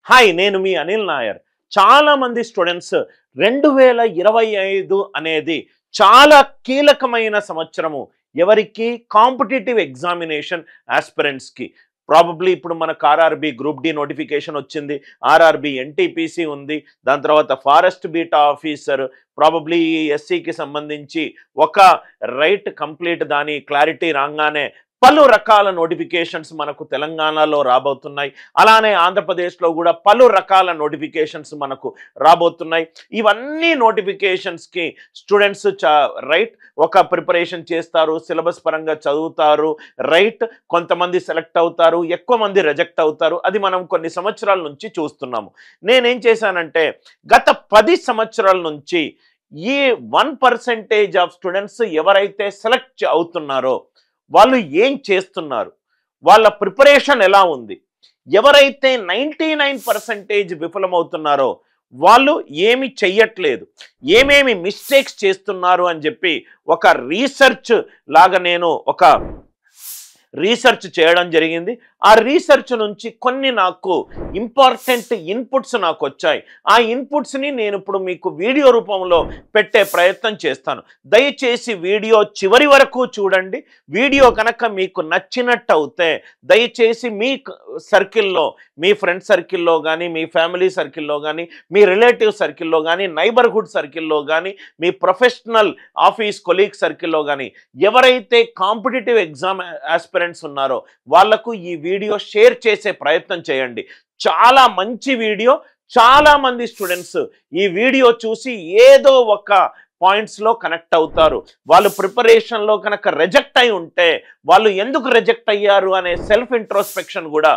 Hi, నేను మీ అనిల్ నాయర్. చాలా మంది స్టూడెంట్స్ 2025 అనేది చాలా కీలకమైన సంవత్సరము. ఎవరికి? Competitive examination ఆస్పిరెంట్స్కి. ప్రాబబ్లీ ఇప్పుడు మనకు ఆర్ఆర్బి గ్రూప్ డి నోటిఫికేషన్ వచ్చింది, ఆర్ఆర్బి ఎన్టీపీసీ ఉంది, దాని తర్వాత ఫారెస్ట్ బీటా ఆఫీసర్, ప్రాబబ్లీ ఎస్సీకి సంబంధించి ఒక రైట్ కంప్లీట్ దాని క్లారిటీ రాగానే పలు రకాల నోటిఫికేషన్స్ మనకు తెలంగాణలో రాబోతున్నాయి. అలానే ఆంధ్రప్రదేశ్లో కూడా పలు రకాల నోటిఫికేషన్స్ మనకు రాబోతున్నాయి. ఇవన్నీ నోటిఫికేషన్స్కి స్టూడెంట్స్ రైట్ ఒక ప్రిపరేషన్ చేస్తారు, సిలబస్ పరంగా చదువుతారు, రైట్ కొంతమంది సెలెక్ట్ అవుతారు, ఎక్కువ మంది రిజెక్ట్ అవుతారు. అది మనం కొన్ని సంవత్సరాల నుంచి చూస్తున్నాము. నేనేం చేశానంటే గత 10 సంవత్సరాల నుంచి ఈ 1% ఆఫ్ స్టూడెంట్స్ ఎవరైతే సెలెక్ట్ అవుతున్నారో వాళ్ళు ఏం చేస్తున్నారు, వాళ్ళ ప్రిపరేషన్ ఎలా ఉంది, ఎవరైతే 99% విఫలమవుతున్నారో వాళ్ళు ఏమి చెయ్యట్లేదు, ఏమేమి మిస్టేక్స్ చేస్తున్నారు అని చెప్పి ఒక రీసెర్చ్ లాగా నేను ఒక రీసెర్చ్ చేయడం జరిగింది. ఆ రీసెర్చ్ నుంచి కొన్ని నాకు ఇంపార్టెంట్ ఇన్పుట్స్ నాకు వచ్చాయి. ఆ ఇన్పుట్స్ని నేను ఇప్పుడు మీకు వీడియో రూపంలో పెట్టే ప్రయత్నం చేస్తాను. దయచేసి వీడియో చివరి వరకు చూడండి. వీడియో కనుక మీకు నచ్చినట్టు అవుతే దయచేసి మీ సర్కిల్లో, మీ ఫ్రెండ్ సర్కిల్లో కానీ, మీ ఫ్యామిలీ సర్కిల్లో కానీ, మీ రిలేటివ్ సర్కిల్లో కానీ, నైబర్హుడ్ సర్కిల్లో కానీ, మీ ప్రొఫెషనల్ ఆఫీస్ కొలీగ్ సర్కిల్లో కానీ ఎవరైతే కాంపిటేటివ్ ఎగ్జామ్ ఆస్పిరెంట్స్ ఉన్నారో వాళ్లకు ఈ వీడియో షేర్ చేసే ప్రయత్నం చేయండి. చాలా మంచి వీడియో. చాలా మంది స్టూడెంట్స్ ఈ వీడియో చూసి ఏదో ఒక పాయింట్స్లో కనెక్ట్ అవుతారు. వాళ్ళు ప్రిపరేషన్లో కనుక రిజెక్ట్ అయి ఉంటే వాళ్ళు ఎందుకు రిజెక్ట్ అయ్యారు అనే సెల్ఫ్ ఇంట్రోస్పెక్షన్ కూడా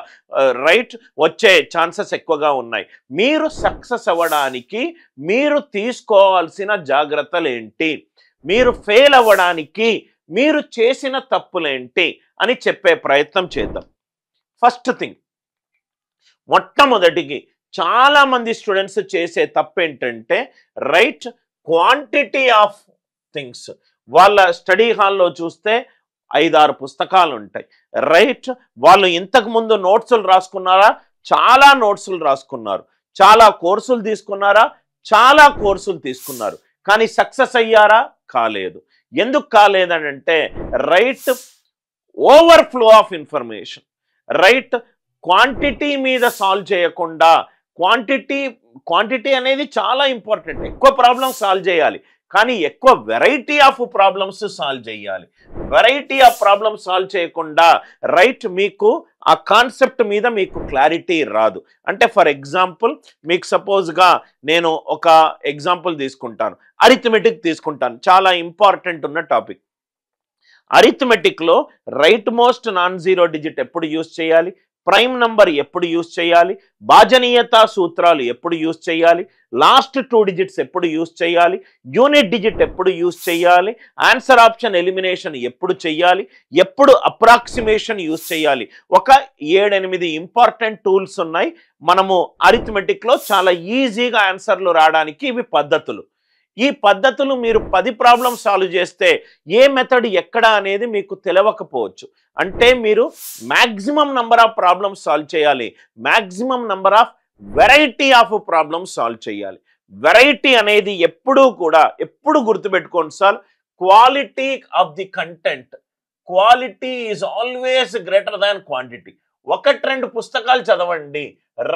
రైట్ వచ్చే ఛాన్సెస్ ఎక్కువగా ఉన్నాయి. మీరు సక్సెస్ అవ్వడానికి మీరు తీసుకోవాల్సిన జాగ్రత్తలు ఏంటి, మీరు ఫెయిల్ అవ్వడానికి మీరు చేసిన తప్పులేంటి అని చెప్పే ప్రయత్నం చేద్దాం. ఫస్ట్ థింగ్, మొట్టమొదటికి చాలా మంది స్టూడెంట్స్ చేసే తప్పు ఏంటంటే రైట్ క్వాంటిటీ ఆఫ్ థింగ్స్. వాళ్ళ స్టడీ హాల్లో చూస్తే 5-6 పుస్తకాలు ఉంటాయి. రైట్ వాళ్ళు ఇంతకుముందు నోట్సులు రాసుకున్నారా? చాలా నోట్సులు రాసుకున్నారు. చాలా కోర్సులు తీసుకున్నారా? చాలా కోర్సులు తీసుకున్నారు. కానీ సక్సెస్ అయ్యారా? కాలేదు. ఎందుకు కాలేదనంటే right overflow of information. Right quantity మీద సాల్వ్ చేయకుండా, క్వాంటిటీ అనేది చాలా ఇంపార్టెంట్. ఎక్కువ ప్రాబ్లమ్స్ సాల్వ్ చేయాలి, కానీ ఎక్కువ వెరైటీ ఆఫ్ ప్రాబ్లమ్స్ సాల్వ్ చేయాలి. వెరైటీ ఆఫ్ ప్రాబ్లమ్స్ సాల్వ్ చేయకుండా రైట్ మీకు ఆ కాన్సెప్ట్ మీద మీకు క్లారిటీ రాదు. అంటే ఫర్ ఎగ్జాంపుల్ మీకు సపోజ్గా నేను ఒక ఎగ్జాంపుల్ తీసుకుంటాను, అరిథమెటిక్ తీసుకుంటాను. చాలా ఇంపార్టెంట్ ఉన్న టాపిక్. అరిథమెటిక్లో right most non zero digit ఎప్పుడు యూజ్ చేయాలి, ప్రైమ్ నంబర్ ఎప్పుడు యూజ్ చేయాలి, భాజనీయత సూత్రాలు ఎప్పుడు యూజ్ చేయాలి, లాస్ట్ 2 డిజిట్స్ ఎప్పుడు యూజ్ చేయాలి, యూనిట్ డిజిట్ ఎప్పుడు యూజ్ చేయాలి, ఆన్సర్ ఆప్షన్ ఎలిమినేషన్ ఎప్పుడు చేయాలి, ఎప్పుడు అప్రాక్సిమేషన్ యూజ్ చేయాలి. ఒక 7-8 ఇంపార్టెంట్ టూల్స్ ఉన్నాయి. మనము అరిథమెటిక్లో చాలా ఈజీగా ఆన్సర్లు రావడానికి ఇవి పద్ధతులు. ఈ పద్ధతులు మీరు 10 ప్రాబ్లమ్స్ సాల్వ్ చేస్తే ఏ మెథడ్ ఎక్కడ అనేది మీకు తెలియకపోవచ్చు. అంటే మీరు maximum number of problems solve చేయాలి, maximum number of variety of problems solve చేయాలి. వెరైటీ అనేది ఎప్పుడు గుర్తుపెట్టుకోండి sir, quality of the content. Quality is always greater than quantity. 1-2 పుస్తకాలు చదవండి,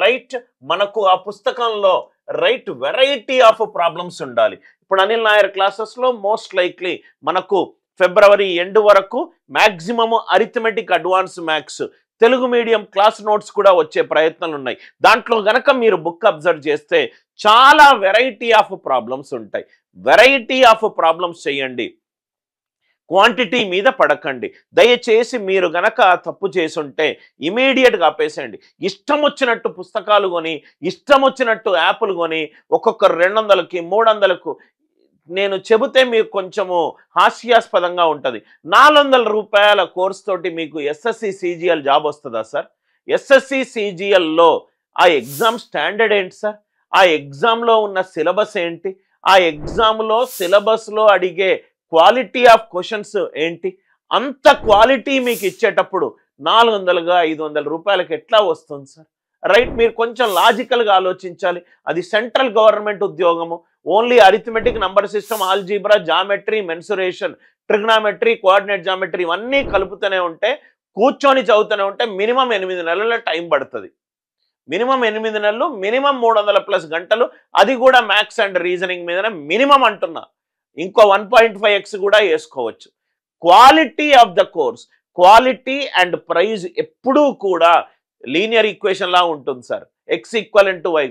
రైట్ మనకు ఆ పుస్తకంలో రైట్ వెరైటీ ఆఫ్ ప్రాబ్లమ్స్ ఉండాలి. ఇప్పుడు అనిల్ నాయర్ క్లాసెస్లో మోస్ట్ లైక్లీ మనకు ఫిబ్రవరి ఎండ్ వరకు maximum arithmetic advance maths Telugu medium class notes కూడా వచ్చే ప్రయత్నాలు ఉన్నాయి. దాంట్లో గనక మీరు బుక్ అబ్జర్వ్ చేస్తే చాలా వెరైటీ ఆఫ్ ప్రాబ్లమ్స్ ఉంటాయి. వెరైటీ ఆఫ్ ప్రాబ్లమ్స్ చేయండి, క్వాంటిటీ మీద పడకండి. దయచేసి మీరు గనక తప్పు చేసుంటే ఇమీడియట్గా ఆపేసేయండి. ఇష్టం వచ్చినట్టు పుస్తకాలు కొని, ఇష్టం వచ్చినట్టు యాప్లు కొని, ఒక్కొక్క 200కి 300కు నేను చెబితే మీకు కొంచెము హాస్యాస్పదంగా ఉంటుంది. 400 రూపాయల కోర్స్ తోటి మీకు ఎస్ఎస్సి సిజిఎల్ జాబ్ వస్తుందా సార్? ఎస్ఎస్సి సిజిఎల్లో ఆ ఎగ్జామ్ స్టాండర్డ్ ఏంటి సార్? ఆ ఎగ్జామ్లో ఉన్న సిలబస్ ఏంటి? ఆ ఎగ్జామ్లో సిలబస్లో అడిగే క్వాలిటీ ఆఫ్ క్వశ్చన్స్ ఏంటి? అంత క్వాలిటీ మీకు ఇచ్చేటప్పుడు 400గా 500 రూపాయలకి ఎట్లా వస్తుంది సార్? రైట్. మీరు కొంచెం లాజికల్గా ఆలోచించాలి. అది సెంట్రల్ గవర్నమెంట్ ఉద్యోగము. Only arithmetic, number system, algebra, geometry, mensuration, trigonometry, coordinate geometry ఇవన్నీ కలుపుతూనే ఉంటే, కూర్చొని చదువుతూనే ఉంటే మినిమం 8 నెలల టైం పడుతుంది. మినిమం 8 నెలలు, మినిమం 300+ గంటలు. అది కూడా మ్యాథ్స్ అండ్ రీజనింగ్ మీదనే మినిమం అంటున్నా. ఇంకో 1.5x కూడా వేసుకోవచ్చు. Quality of the course, quality and price ఎప్పుడూ కూడా లీనియర్ ఈక్వేషన్ లా ఉంటుంది సార్. x=y.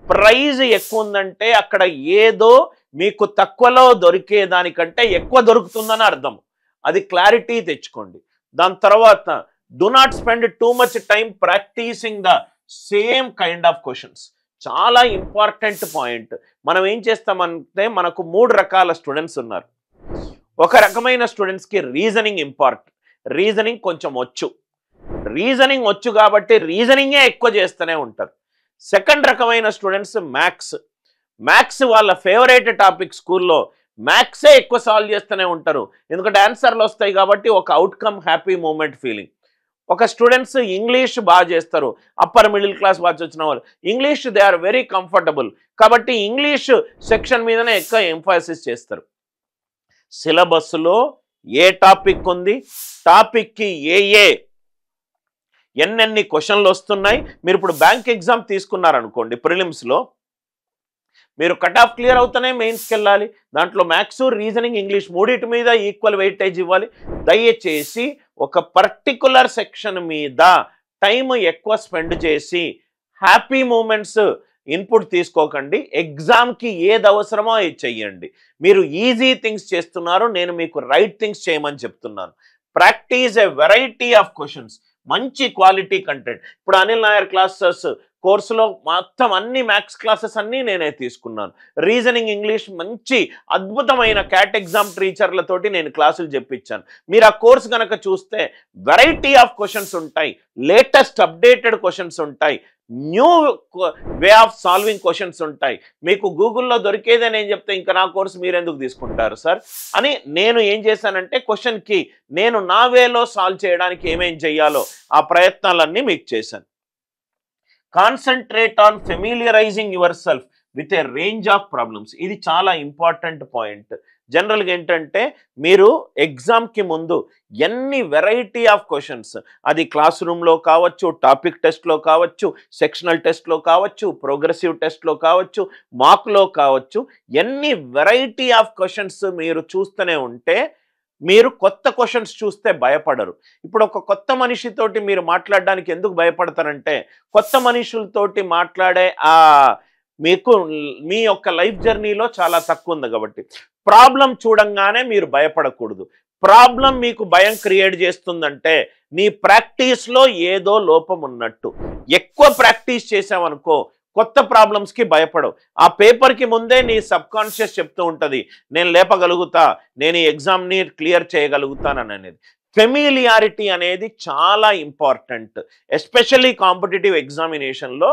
ప్రైజ్ ఎక్కువ ఉందంటే అక్కడ ఏదో మీకు తక్కువలో దొరికే దానికంటే ఎక్కువ దొరుకుతుందని అర్థం. అది క్లారిటీ తెచ్చుకోండి. దాని తర్వాత do not spend too much time practicing the same kind of questions. చాలా ఇంపార్టెంట్ పాయింట్. మనం ఏం చేస్తామంటే మనకు 3 రకాల స్టూడెంట్స్ ఉన్నారు. ఒక రకమైన స్టూడెంట్స్కి రీజనింగ్ ఇంపార్టెంట్. రీజనింగ్ కొంచెం రీజనింగ్ వచ్చు కాబట్టి రీజనింగే ఎక్కువ చేస్తూనే ఉంటారు. సెకండ్ రకమైన స్టూడెంట్స్ మ్యాథ్స్ వాళ్ళ ఫేవరెట్ టాపిక్. స్కూల్లో మ్యాథ్సే ఎక్కువ సాల్వ్ చేస్తూనే ఉంటారు. ఎందుకంటే ఆన్సర్లు వస్తాయి కాబట్టి ఒక అవుట్కమ్, హ్యాపీ మూమెంట్ ఫీలింగ్. ఒక స్టూడెంట్స్ ఇంగ్లీష్ బాగా చేస్తారు. అప్పర్ మిడిల్ క్లాస్ బాగా వచ్చిన వాళ్ళు English they are very comfortable కాబట్టి ఇంగ్లీష్ సెక్షన్ మీదనే ఎక్కువ ఎంఫాసిస్ చేస్తారు. సిలబస్లో ఏ టాపిక్ ఉంది, టాపిక్కి ఎన్నెన్ని క్వశ్చన్లు వస్తున్నాయి. మీరు ఇప్పుడు బ్యాంక్ ఎగ్జామ్ తీసుకున్నారనుకోండి, ప్రిలిమ్స్లో మీరు కట్ ఆఫ్ క్లియర్ అవుతానే మెయిన్స్కి వెళ్ళాలి. దాంట్లో మ్యాథ్స్, రీజనింగ్, ఇంగ్లీష్ మూడింటి మీద ఈక్వల్ వెయిటేజ్ ఇవ్వాలి. దయచేసి ఒక పర్టికులర్ సెక్షన్ మీద టైం ఎక్కువ స్పెండ్ చేసి హ్యాపీ మూమెంట్స్ ఇన్పుట్ తీసుకోకండి. ఎగ్జామ్కి ఏది అవసరమో అది చెయ్యండి. మీరు ఈజీ థింగ్స్ చేస్తున్నారు, నేను మీకు రైట్ థింగ్స్ చేయమని చెప్తున్నాను. Practice a variety of questions, మంచి క్వాలిటీ కంటెంట్. ఇప్పుడు అనిల్ నాయర్ క్లాసెస్ కోర్సులో మొత్తం అన్ని మ్యాథ్స్ క్లాసెస్ అన్నీ నేనే తీసుకున్నాను. రీజనింగ్, ఇంగ్లీష్ మంచి అద్భుతమైన క్యాట్ ఎగ్జామ్ టీచర్లతోటి నేను క్లాసులు చెప్పించాను. మీరు ఆ కోర్స్ కనుక చూస్తే వెరైటీ ఆఫ్ క్వశ్చన్స్ ఉంటాయి, లేటెస్ట్ అప్డేటెడ్ క్వశ్చన్స్ ఉంటాయి, new way of solving questions ఉంటాయి. మీకు గూగుల్లో దొరికేదే నేను చెప్తే ఇంకా నా కోర్సు మీరు ఎందుకు తీసుకుంటారు సార్ అని నేను ఏం చేశానంటే క్వశ్చన్కి నేను నా వేలో సాల్వ్ చేయడానికి ఏమేం చెయ్యాలో ఆ ప్రయత్నాలన్నీ మీకు చేశాను. Concentrate on familiarising yourself with a range of problems. ఇది చాలా ఇంపార్టెంట్ పాయింట్. జనరల్గా ఏంటంటే మీరు ఎగ్జామ్కి ముందు ఎన్ని వెరైటీ ఆఫ్ క్వశ్చన్స్, అది క్లాస్ రూమ్లో కావచ్చు, టాపిక్ టెస్ట్లో కావచ్చు, సెక్షనల్ టెస్ట్లో కావచ్చు, ప్రోగ్రెసివ్ టెస్ట్లో కావచ్చు, మార్క్లో కావచ్చు, ఎన్ని వెరైటీ ఆఫ్ క్వశ్చన్స్ మీరు చూస్తూనే ఉంటే మీరు కొత్త క్వశ్చన్స్ చూస్తే భయపడరు. ఇప్పుడు ఒక కొత్త మనిషితోటి మీరు మాట్లాడడానికి ఎందుకు భయపడతారంటే కొత్త మనుషులతోటి మాట్లాడే మీకు మీ యొక్క లైఫ్ జర్నీలో చాలా తక్కువ ఉంది కాబట్టి. ప్రాబ్లం చూడంగానే మీరు భయపడకూడదు. ప్రాబ్లం మీకు భయం క్రియేట్ చేస్తుందంటే నీ ప్రాక్టీస్లో ఏదో లోపం ఉన్నట్టు. ఎక్కువ ప్రాక్టీస్ చేసావనుకో కొత్త ప్రాబ్లమ్స్కి భయపడవు. ఆ పేపర్కి ముందే నీ సబ్కాన్షియస్ చెప్తూ ఉంటుంది నేను లేపగలుగుతా, నేను ఈ ఎగ్జామ్ని క్లియర్ చేయగలుగుతానని అనేది. ఫెమిలియారిటీ అనేది చాలా ఇంపార్టెంట్. ఎస్పెషల్లీ కాంపిటేటివ్ ఎగ్జామినేషన్లో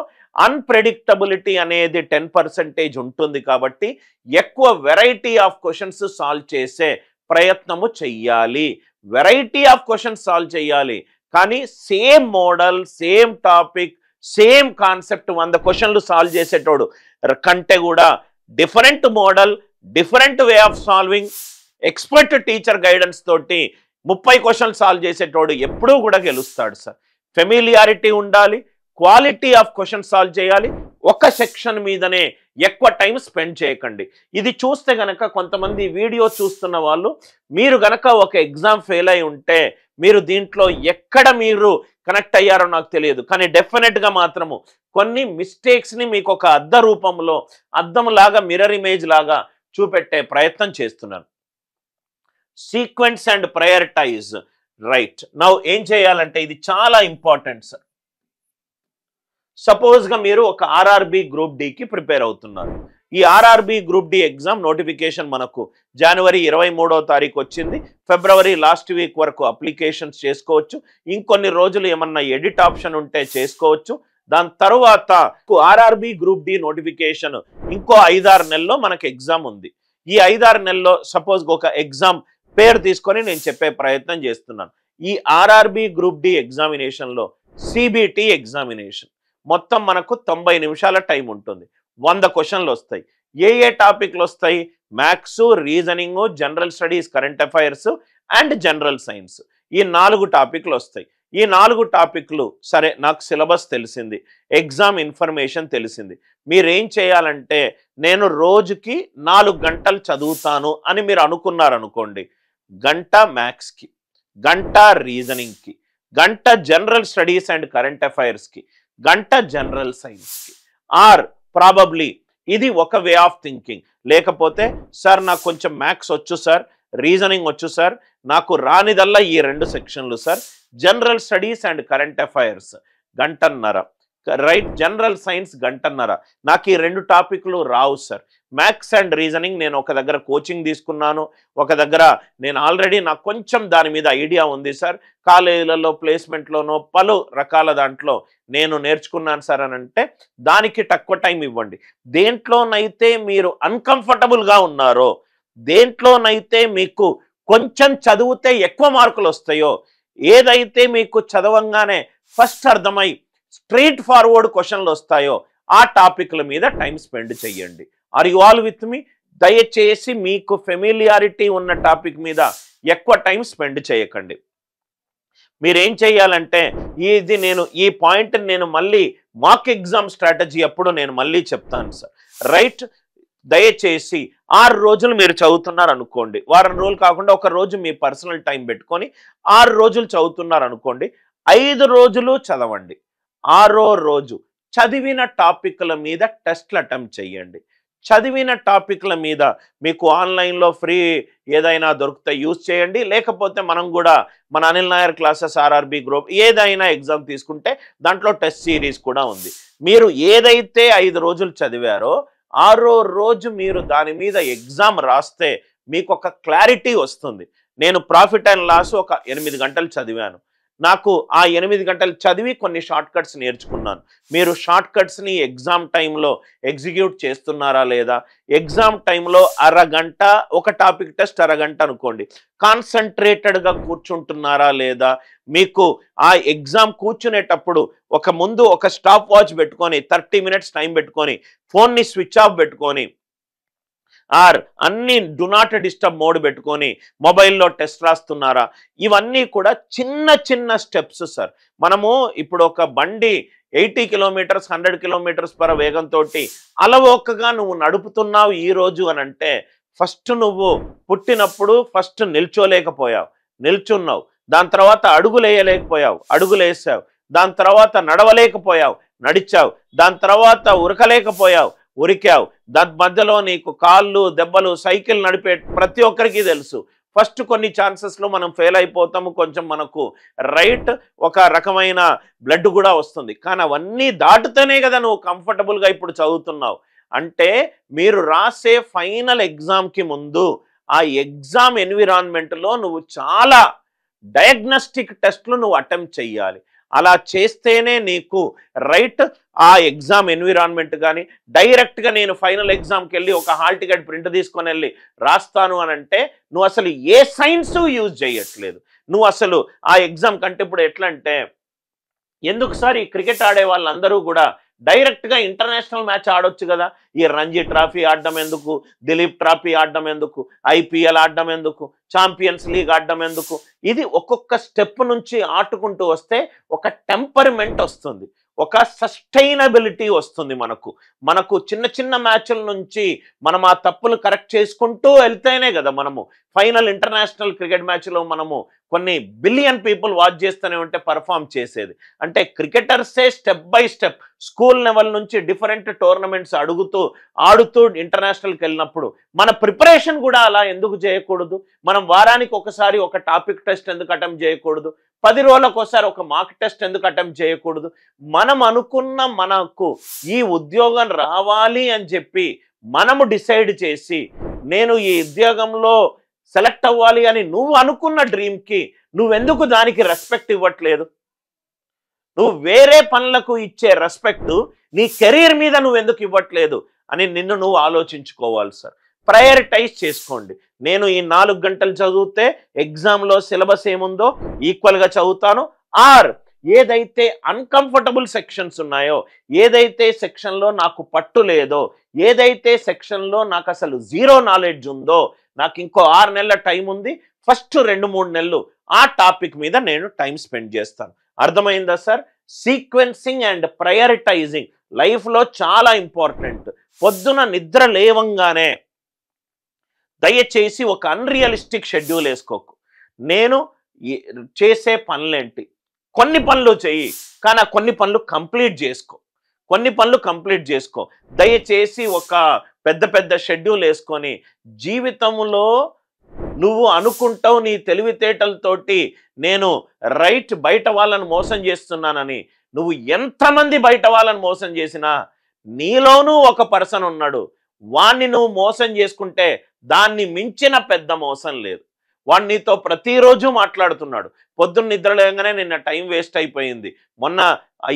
అన్ప్రెడిక్టబిలిటీ అనేది 10% ఉంటుంది కాబట్టి ఎక్కువ వెరైటీ ఆఫ్ క్వశ్చన్స్ సాల్వ్ చేసే ప్రయత్నము చెయ్యాలి. వెరైటీ ఆఫ్ క్వశ్చన్స్ సాల్వ్ చేయాలి కానీ same model, same topic, same concept 100 క్వశ్చన్లు సాల్వ్ చేసేటోడు కంటే కూడా different model, different way of solving, expert teacher guidance తోటి 30 క్వశ్చన్లు సాల్వ్ చేసేటోడు ఎప్పుడూ కూడా గెలుస్తాడు సార్. ఫెమిలియారిటీ ఉండాలి, క్వాలిటీ ఆఫ్ క్వశ్చన్ సాల్వ్ చేయాలి, ఒక సెక్షన్ మీదనే ఎక్కువ టైం స్పెండ్ చేయకండి. ఇది చూస్తే గనక కొంతమంది వీడియో చూస్తున్న వాళ్ళు మీరు గనక ఒక ఎగ్జామ్ ఫెయిల్ అయి ఉంటే మీరు దీంట్లో ఎక్కడ మీరు కనెక్ట్ అయ్యారో నాకు తెలియదు కానీ డెఫినెట్గా మాత్రము కొన్ని మిస్టేక్స్ని మీకు ఒక అద్దం రూపంలో, అద్దం లాగా, మిర్రర్ ఇమేజ్ లాగా చూపెట్టే ప్రయత్నం చేస్తున్నాను. Sequence and prioritise. Right, now ఏం చేయాలంటే ఇది చాలా ఇంపార్టెంట్ సార్. సపోజ్గా మీరు ఒక ఆర్ఆర్బి గ్రూప్ డికి ప్రిపేర్ అవుతున్నారు. ఈ RRB group D exam notification మనకు జనవరి 23వ తారీఖు వచ్చింది. ఫిబ్రవరి లాస్ట్ వీక్ వరకు అప్లికేషన్స్ చేసుకోవచ్చు. ఇంకొన్ని రోజులు ఏమన్నా ఎడిట్ ఆప్షన్ ఉంటే చేసుకోవచ్చు. దాని తర్వాత ఆర్ఆర్బి గ్రూప్ డి నోటిఫికేషన్ ఇంకో 5-6 నెలల్లో మనకు ఎగ్జామ్ ఉంది. ఈ 5-6 నెలల్లో సపోజ్ ఒక ఎగ్జామ్ పేరు తీసుకొని నేను చెప్పే ప్రయత్నం చేస్తున్నాను. ఈ ఆర్ఆర్బి గ్రూప్ డి ఎగ్జామినేషన్లో సిబిటి ఎగ్జామినేషన్ మొత్తం మనకు 90 నిమిషాల టైం ఉంటుంది. 100 క్వశ్చన్లు వస్తాయి. ఏ టాపిక్లు వస్తాయి? Maths, reasoning, general studies, current affairs and general science. ఈ 4 టాపిక్లు వస్తాయి. ఈ 4 టాపిక్లు సరే, నాకు సిలబస్ తెలిసింది, ఎగ్జామ్ ఇన్ఫర్మేషన్ తెలిసింది. మీరేం చేయాలంటే, నేను రోజుకి 4 గంటలు చదువుతాను అని మీరు అనుకున్నారనుకోండి, గంట మ్యాథ్స్కి, గంట రీజనింగ్కి, గంట జనరల్ స్టడీస్ అండ్ కరెంట్ అఫైర్స్కి, గంట జనరల్ సైన్స్కి. ఆర్ ప్రాబబ్లీ ఇది ఒక వే ఆఫ్ థింకింగ్. లేకపోతే సార్ నాకు కొంచెం మ్యాథ్స్ వచ్చు సార్, రీజనింగ్ వచ్చు సార్, నాకు రానిదల్లా ఈ 2 సెక్షన్లు sir, general studies and current affairs గంటన్నర, రైట్, జనరల్ సైన్స్ గంటన్నర, నాకు ఈ 2 టాపిక్లు రావు సార్. మ్యాథ్స్ అండ్ రీజనింగ్ నేను ఒక దగ్గర కోచింగ్ తీసుకున్నాను, ఒక దగ్గర నేను ఆల్రెడీ నాకు కొంచెం దాని మీద ఐడియా ఉంది సార్, కాలేజీలలో ప్లేస్మెంట్లోనో పలు రకాల దాంట్లో నేను నేర్చుకున్నాను సార్ అని అంటే దానికి తక్కువ టైం ఇవ్వండి. దేంట్లోనైతే మీరు అన్కంఫర్టబుల్గా ఉన్నారో, దేంట్లోనైతే మీకు కొంచెం చదివితే ఎక్కువ మార్కులు వస్తాయో, ఏదైతే మీకు చదవంగానే ఫస్ట్ అర్థమై స్ట్రైట్ ఫార్వర్డ్ క్వశ్చన్లు వస్తాయో ఆ టాపిక్ల మీద టైం స్పెండ్ చేయండి. ఆర్ యు ఆల్ విత్ మీ? దయచేసి మీకు ఫెమిలియారిటీ ఉన్న టాపిక్ మీద ఎక్కువ టైం స్పెండ్ చేయకండి. మీరేం చేయాలంటే, ఈ పాయింట్ నేను మళ్ళీ మాక్ ఎగ్జామ్ స్ట్రాటజీ అప్పుడు నేను మళ్ళీ చెప్తాను సార్, రైట్. దయచేసి 6 రోజులు మీరు చదువుతున్నారు అనుకోండి, వారం రోజులు కాకుండా ఒక రోజు మీ పర్సనల్ టైం పెట్టుకొని 6 రోజులు చదువుతున్నారు అనుకోండి, 5 రోజులు చదవండి. 6వ రోజు చదివిన టాపిక్ల మీద టెస్ట్లు అటెంప్ట్ చేయండి. చదివిన టాపిక్ల మీద మీకు ఆన్లైన్లో ఫ్రీ ఏదైనా దొరికితే యూజ్ చేయండి. లేకపోతే మనం కూడా మన Anil Nair classes, RRB group ఏదైనా ఎగ్జామ్ తీసుకుంటే దాంట్లో టెస్ట్ సిరీస్ కూడా ఉంది. మీరు ఏదైతే 5 రోజులు చదివారో 6వ రోజు మీరు దాని మీద ఎగ్జామ్ రాస్తే మీకు ఒక క్లారిటీ వస్తుంది. నేను ప్రాఫిట్ అండ్ లాస్ ఒక 8 గంటలు చదివాను, నాకు ఆ 8 గంటలు చదివి కొన్ని షార్ట్ కట్స్ నేర్చుకున్నాను. మీరు షార్ట్ కట్స్ని ఎగ్జామ్ టైంలో ఎగ్జిక్యూట్ చేస్తున్నారా లేదా? ఎగ్జామ్ టైంలో అరగంట ఒక టాపిక్ టెస్ట్, అరగంట అనుకోండి, కాన్సన్ట్రేటెడ్గా కూర్చుంటున్నారా లేదా? మీకు ఆ ఎగ్జామ్ కూర్చునేటప్పుడు ముందు ఒక స్టాప్ వాచ్ పెట్టుకొని 30 మినిట్స్ టైం పెట్టుకొని ఫోన్ని స్విచ్ ఆఫ్ పెట్టుకొని ఆర్ అన్ని డు నాట్ డిస్టర్బ్ మోడ్ పెట్టుకొని మొబైల్లో టెస్ట్ రాస్తున్నారా? ఇవన్నీ కూడా చిన్న చిన్న స్టెప్స్ సార్. మనము ఇప్పుడు ఒక బండి 80 కిలోమీటర్స్ 100 కిలోమీటర్స్ పర్ వేగంతో అలవోకగా నువ్వు నడుపుతున్నావు ఈ రోజు అని అంటే, ఫస్ట్ నువ్వు పుట్టినప్పుడు ఫస్ట్ నిల్చోలేకపోయావు, నిల్చున్నావు, దాని తర్వాత అడుగులేయలేకపోయావు, అడుగులేసావు, దాని తర్వాత నడవలేకపోయావు, నడిచావు, దాని తర్వాత ఉరకలేకపోయావు, ఉరికావు, దాని మధ్యలో నీకు కాళ్ళు దెబ్బలు, సైకిల్ నడిపే ప్రతి ఒక్కరికి తెలుసు. ఫస్ట్ కొన్ని ఛాన్సెస్లో మనం ఫెయిల్ అయిపోతాము, కొంచెం మనకు రైట్ ఒక రకమైన బ్లడ్ కూడా వస్తుంది. కానీ అవన్నీ దాటుతూనే కదా నువ్వు కంఫర్టబుల్గా ఇప్పుడు చదువుతున్నావు. అంటే మీరు రాసే ఫైనల్ ఎగ్జామ్కి ముందు ఆ ఎగ్జామ్ ఎన్విరాన్మెంట్లో నువ్వు చాలా డయాగ్నోస్టిక్ టెస్ట్లు నువ్వు అటెంప్ట్ చెయ్యాలి. అలా చేస్తేనే నీకు రైట్ ఆ ఎగ్జామ్ ఎన్విరాన్మెంట్ కానీ, డైరెక్ట్గా నేను ఫైనల్ ఎగ్జామ్కి వెళ్ళి ఒక హాల్ టికెట్ ప్రింట్ తీసుకొని వెళ్ళి రాస్తాను అని అంటే నువ్వు అసలు ఏ సైన్స్ యూజ్ చేయట్లేదు. నువ్వు అసలు ఆ ఎగ్జామ్ కంటే ఇప్పుడు ఎట్లా అంటే, ఎందుకు సార్ ఈ క్రికెట్ ఆడే వాళ్ళందరూ కూడా డైరెక్ట్గా ఇంటర్నేషనల్ మ్యాచ్ ఆడొచ్చు కదా? ఈ రంజీ ట్రాఫీ ఆడడం ఎందుకు, దిలీప్ ట్రాఫీ ఆడడం ఎందుకు, ఐపీఎల్ ఆడడం ఎందుకు, ఛాంపియన్స్ లీగ్ ఆడడం ఎందుకు? ఇది ఒక్కొక్క స్టెప్ నుంచి ఆటుకుంటూ వస్తే ఒక టెంపర్మెంట్ వస్తుంది, ఒక సస్టైనబిలిటీ వస్తుంది. మనకు చిన్న చిన్న మ్యాచ్ల నుంచి మనం ఆ తప్పులు కరెక్ట్ చేసుకుంటూ వెళ్తేనే కదా మనము ఫైనల్ ఇంటర్నేషనల్ క్రికెట్ మ్యాచ్లో మనము కొన్ని బిలియన్ పీపుల్ వాచ్ చేస్తూనే ఉంటే పర్ఫామ్ చేసేది. అంటే క్రికెటర్సే step by step school level నుంచి డిఫరెంట్ టోర్నమెంట్స్ ఆడుతూ ఇంటర్నేషనల్కి వెళ్ళినప్పుడు మన ప్రిపరేషన్ కూడా అలా ఎందుకు చేయకూడదు? మనం వారానికి ఒకసారి ఒక టాపిక్ టెస్ట్ ఎందుకు అటెంప్ట్ చేయకూడదు? 10 రోజులకు ఒకసారి ఒక మాక్ టెస్ట్ ఎందుకు అటెంప్ట్ చేయకూడదు? మనం అనుకున్న మనకు ఈ ఉద్యోగం రావాలి అని చెప్పి మనము డిసైడ్ చేసి, నేను ఈ ఉద్యోగంలో సెలెక్ట్ అవ్వాలి అని నువ్వు అనుకున్న డ్రీమ్కి నువ్వెందుకు దానికి రెస్పెక్ట్ ఇవ్వట్లేదు? నువ్వు వేరే పనులకు ఇచ్చే రెస్పెక్ట్ నీ కెరీర్ మీద నువ్వు ఎందుకు ఇవ్వట్లేదు అని నిన్ను నువ్వు ఆలోచించుకోవాలి సార్. ప్రయారిటైజ్ చేసుకోండి. నేను ఈ 4 గంటలు చదివితే ఎగ్జామ్లో సిలబస్ ఏముందో ఈక్వల్గా చదువుతాను, ఆర్ ఏదైతే అన్కంఫర్టబుల్ సెక్షన్స్ ఉన్నాయో, ఏదైతే సెక్షన్లో నాకు పట్టు లేదో, ఏదైతే సెక్షన్లో నాకు అసలు జీరో నాలెడ్జ్ ఉందో, నాకు ఇంకో 6 నెలల టైం ఉంది, ఫస్ట్ 2-3 నెలలు ఆ టాపిక్ మీద నేను టైం స్పెండ్ చేస్తాను. అర్థమైందా సార్? సీక్వెన్సింగ్ అండ్ ప్రయారిటైజింగ్ లైఫ్లో చాలా ఇంపార్టెంట్. పొద్దున నిద్ర లేవంగానే దయచేసి ఒక అన్రియలిస్టిక్ షెడ్యూల్ వేసుకోకు. నేను చేసే పనులేంటి, కొన్ని పనులు చెయ్యి, కానీ ఆ కొన్ని పనులు కంప్లీట్ చేసుకో. దయచేసి ఒక పెద్ద పెద్ద షెడ్యూల్ వేసుకొని జీవితంలో నువ్వు అనుకుంటావు నీ తెలివితేటలతోటి నేను బయట వాళ్ళని మోసం చేస్తున్నానని. నువ్వు ఎంతమంది బయట వాళ్ళని మోసం చేసినా నీలోనూ ఒక పర్సన్ ఉన్నాడు, వాణ్ణి నువ్వు మోసం చేసుకుంటే దాన్ని మించిన పెద్ద మోసం లేదు. వాడు నీతో ప్రతిరోజు మాట్లాడుతున్నాడు. పొద్దున్న నిద్ర లేగానే నిన్న టైం వేస్ట్ అయిపోయింది, మొన్న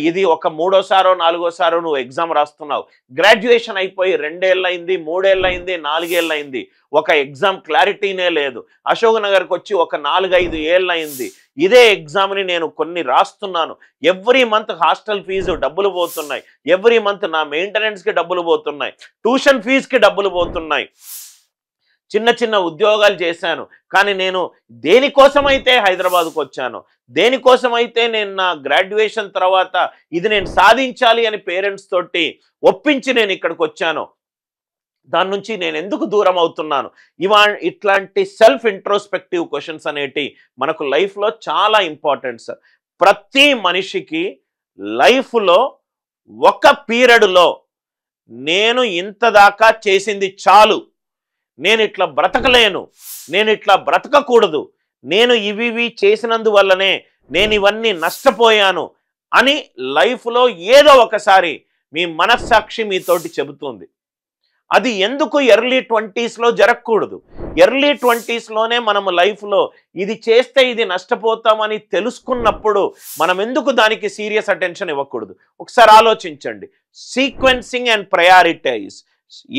ఇది ఒక 3వ సారో 4వ సారో నువ్వు ఎగ్జామ్ రాస్తున్నావు, గ్రాడ్యుయేషన్ అయిపోయి 2 ఏళ్ళైంది, 3 ఏళ్ళైంది, 4 ఏళ్ళైంది, ఒక ఎగ్జామ్ క్లారిటీనే లేదు. అశోక్ నగర్కి వచ్చి ఒక 4-5 ఏళ్ళైంది, ఇదే ఎగ్జామ్ని నేను కొన్ని రాస్తున్నాను. ఎవ్రీ మంత్ హాస్టల్ ఫీజు డబ్బులు పోతున్నాయి, ఎవ్రీ మంత్ నా మెయింటెనెన్స్కి డబ్బులు పోతున్నాయి, ట్యూషన్ ఫీజుకి డబ్బులు పోతున్నాయి, చిన్న చిన్న ఉద్యోగాలు చేశాను. కానీ నేను దేనికోసమైతే హైదరాబాద్కు వచ్చాను, దేనికోసమైతే నేను నా గ్రాడ్యుయేషన్ తర్వాత ఇది నేను సాధించాలి అని పేరెంట్స్ తోటి ఒప్పించి నేను ఇక్కడికి వచ్చాను, దాని నుంచి నేను ఎందుకు దూరం అవుతున్నాను? ఇట్లాంటి సెల్ఫ్ ఇంట్రోస్పెక్టివ్ క్వశ్చన్స్ అనేటి మనకు లైఫ్లో చాలా ఇంపార్టెంట్ సార్. ప్రతి మనిషికి లైఫ్లో ఒక పీరియడ్లో నేను ఇంత దాకా చేసింది చాలు, నేను ఇట్లా బ్రతకలేను, నేను ఇట్లా బ్రతకకూడదు, నేను ఇవి చేసినందువల్లనే నేను ఇవన్నీ నష్టపోయాను అని లైఫ్లో ఏదో ఒకసారి మీ మనస్సాక్షి మీతోటి చెబుతుంది. అది ఎందుకు ఎర్లీ 20sలో జరగకూడదు? ఎర్లీ 20sలోనే మనము లైఫ్లో ఇది చేస్తే ఇది నష్టపోతామని తెలుసుకున్నప్పుడు మనం ఎందుకు దానికి సీరియస్ అటెన్షన్ ఇవ్వకూడదు? ఒకసారి ఆలోచించండి. సీక్వెన్సింగ్ అండ్ ప్రయారిటైజ్,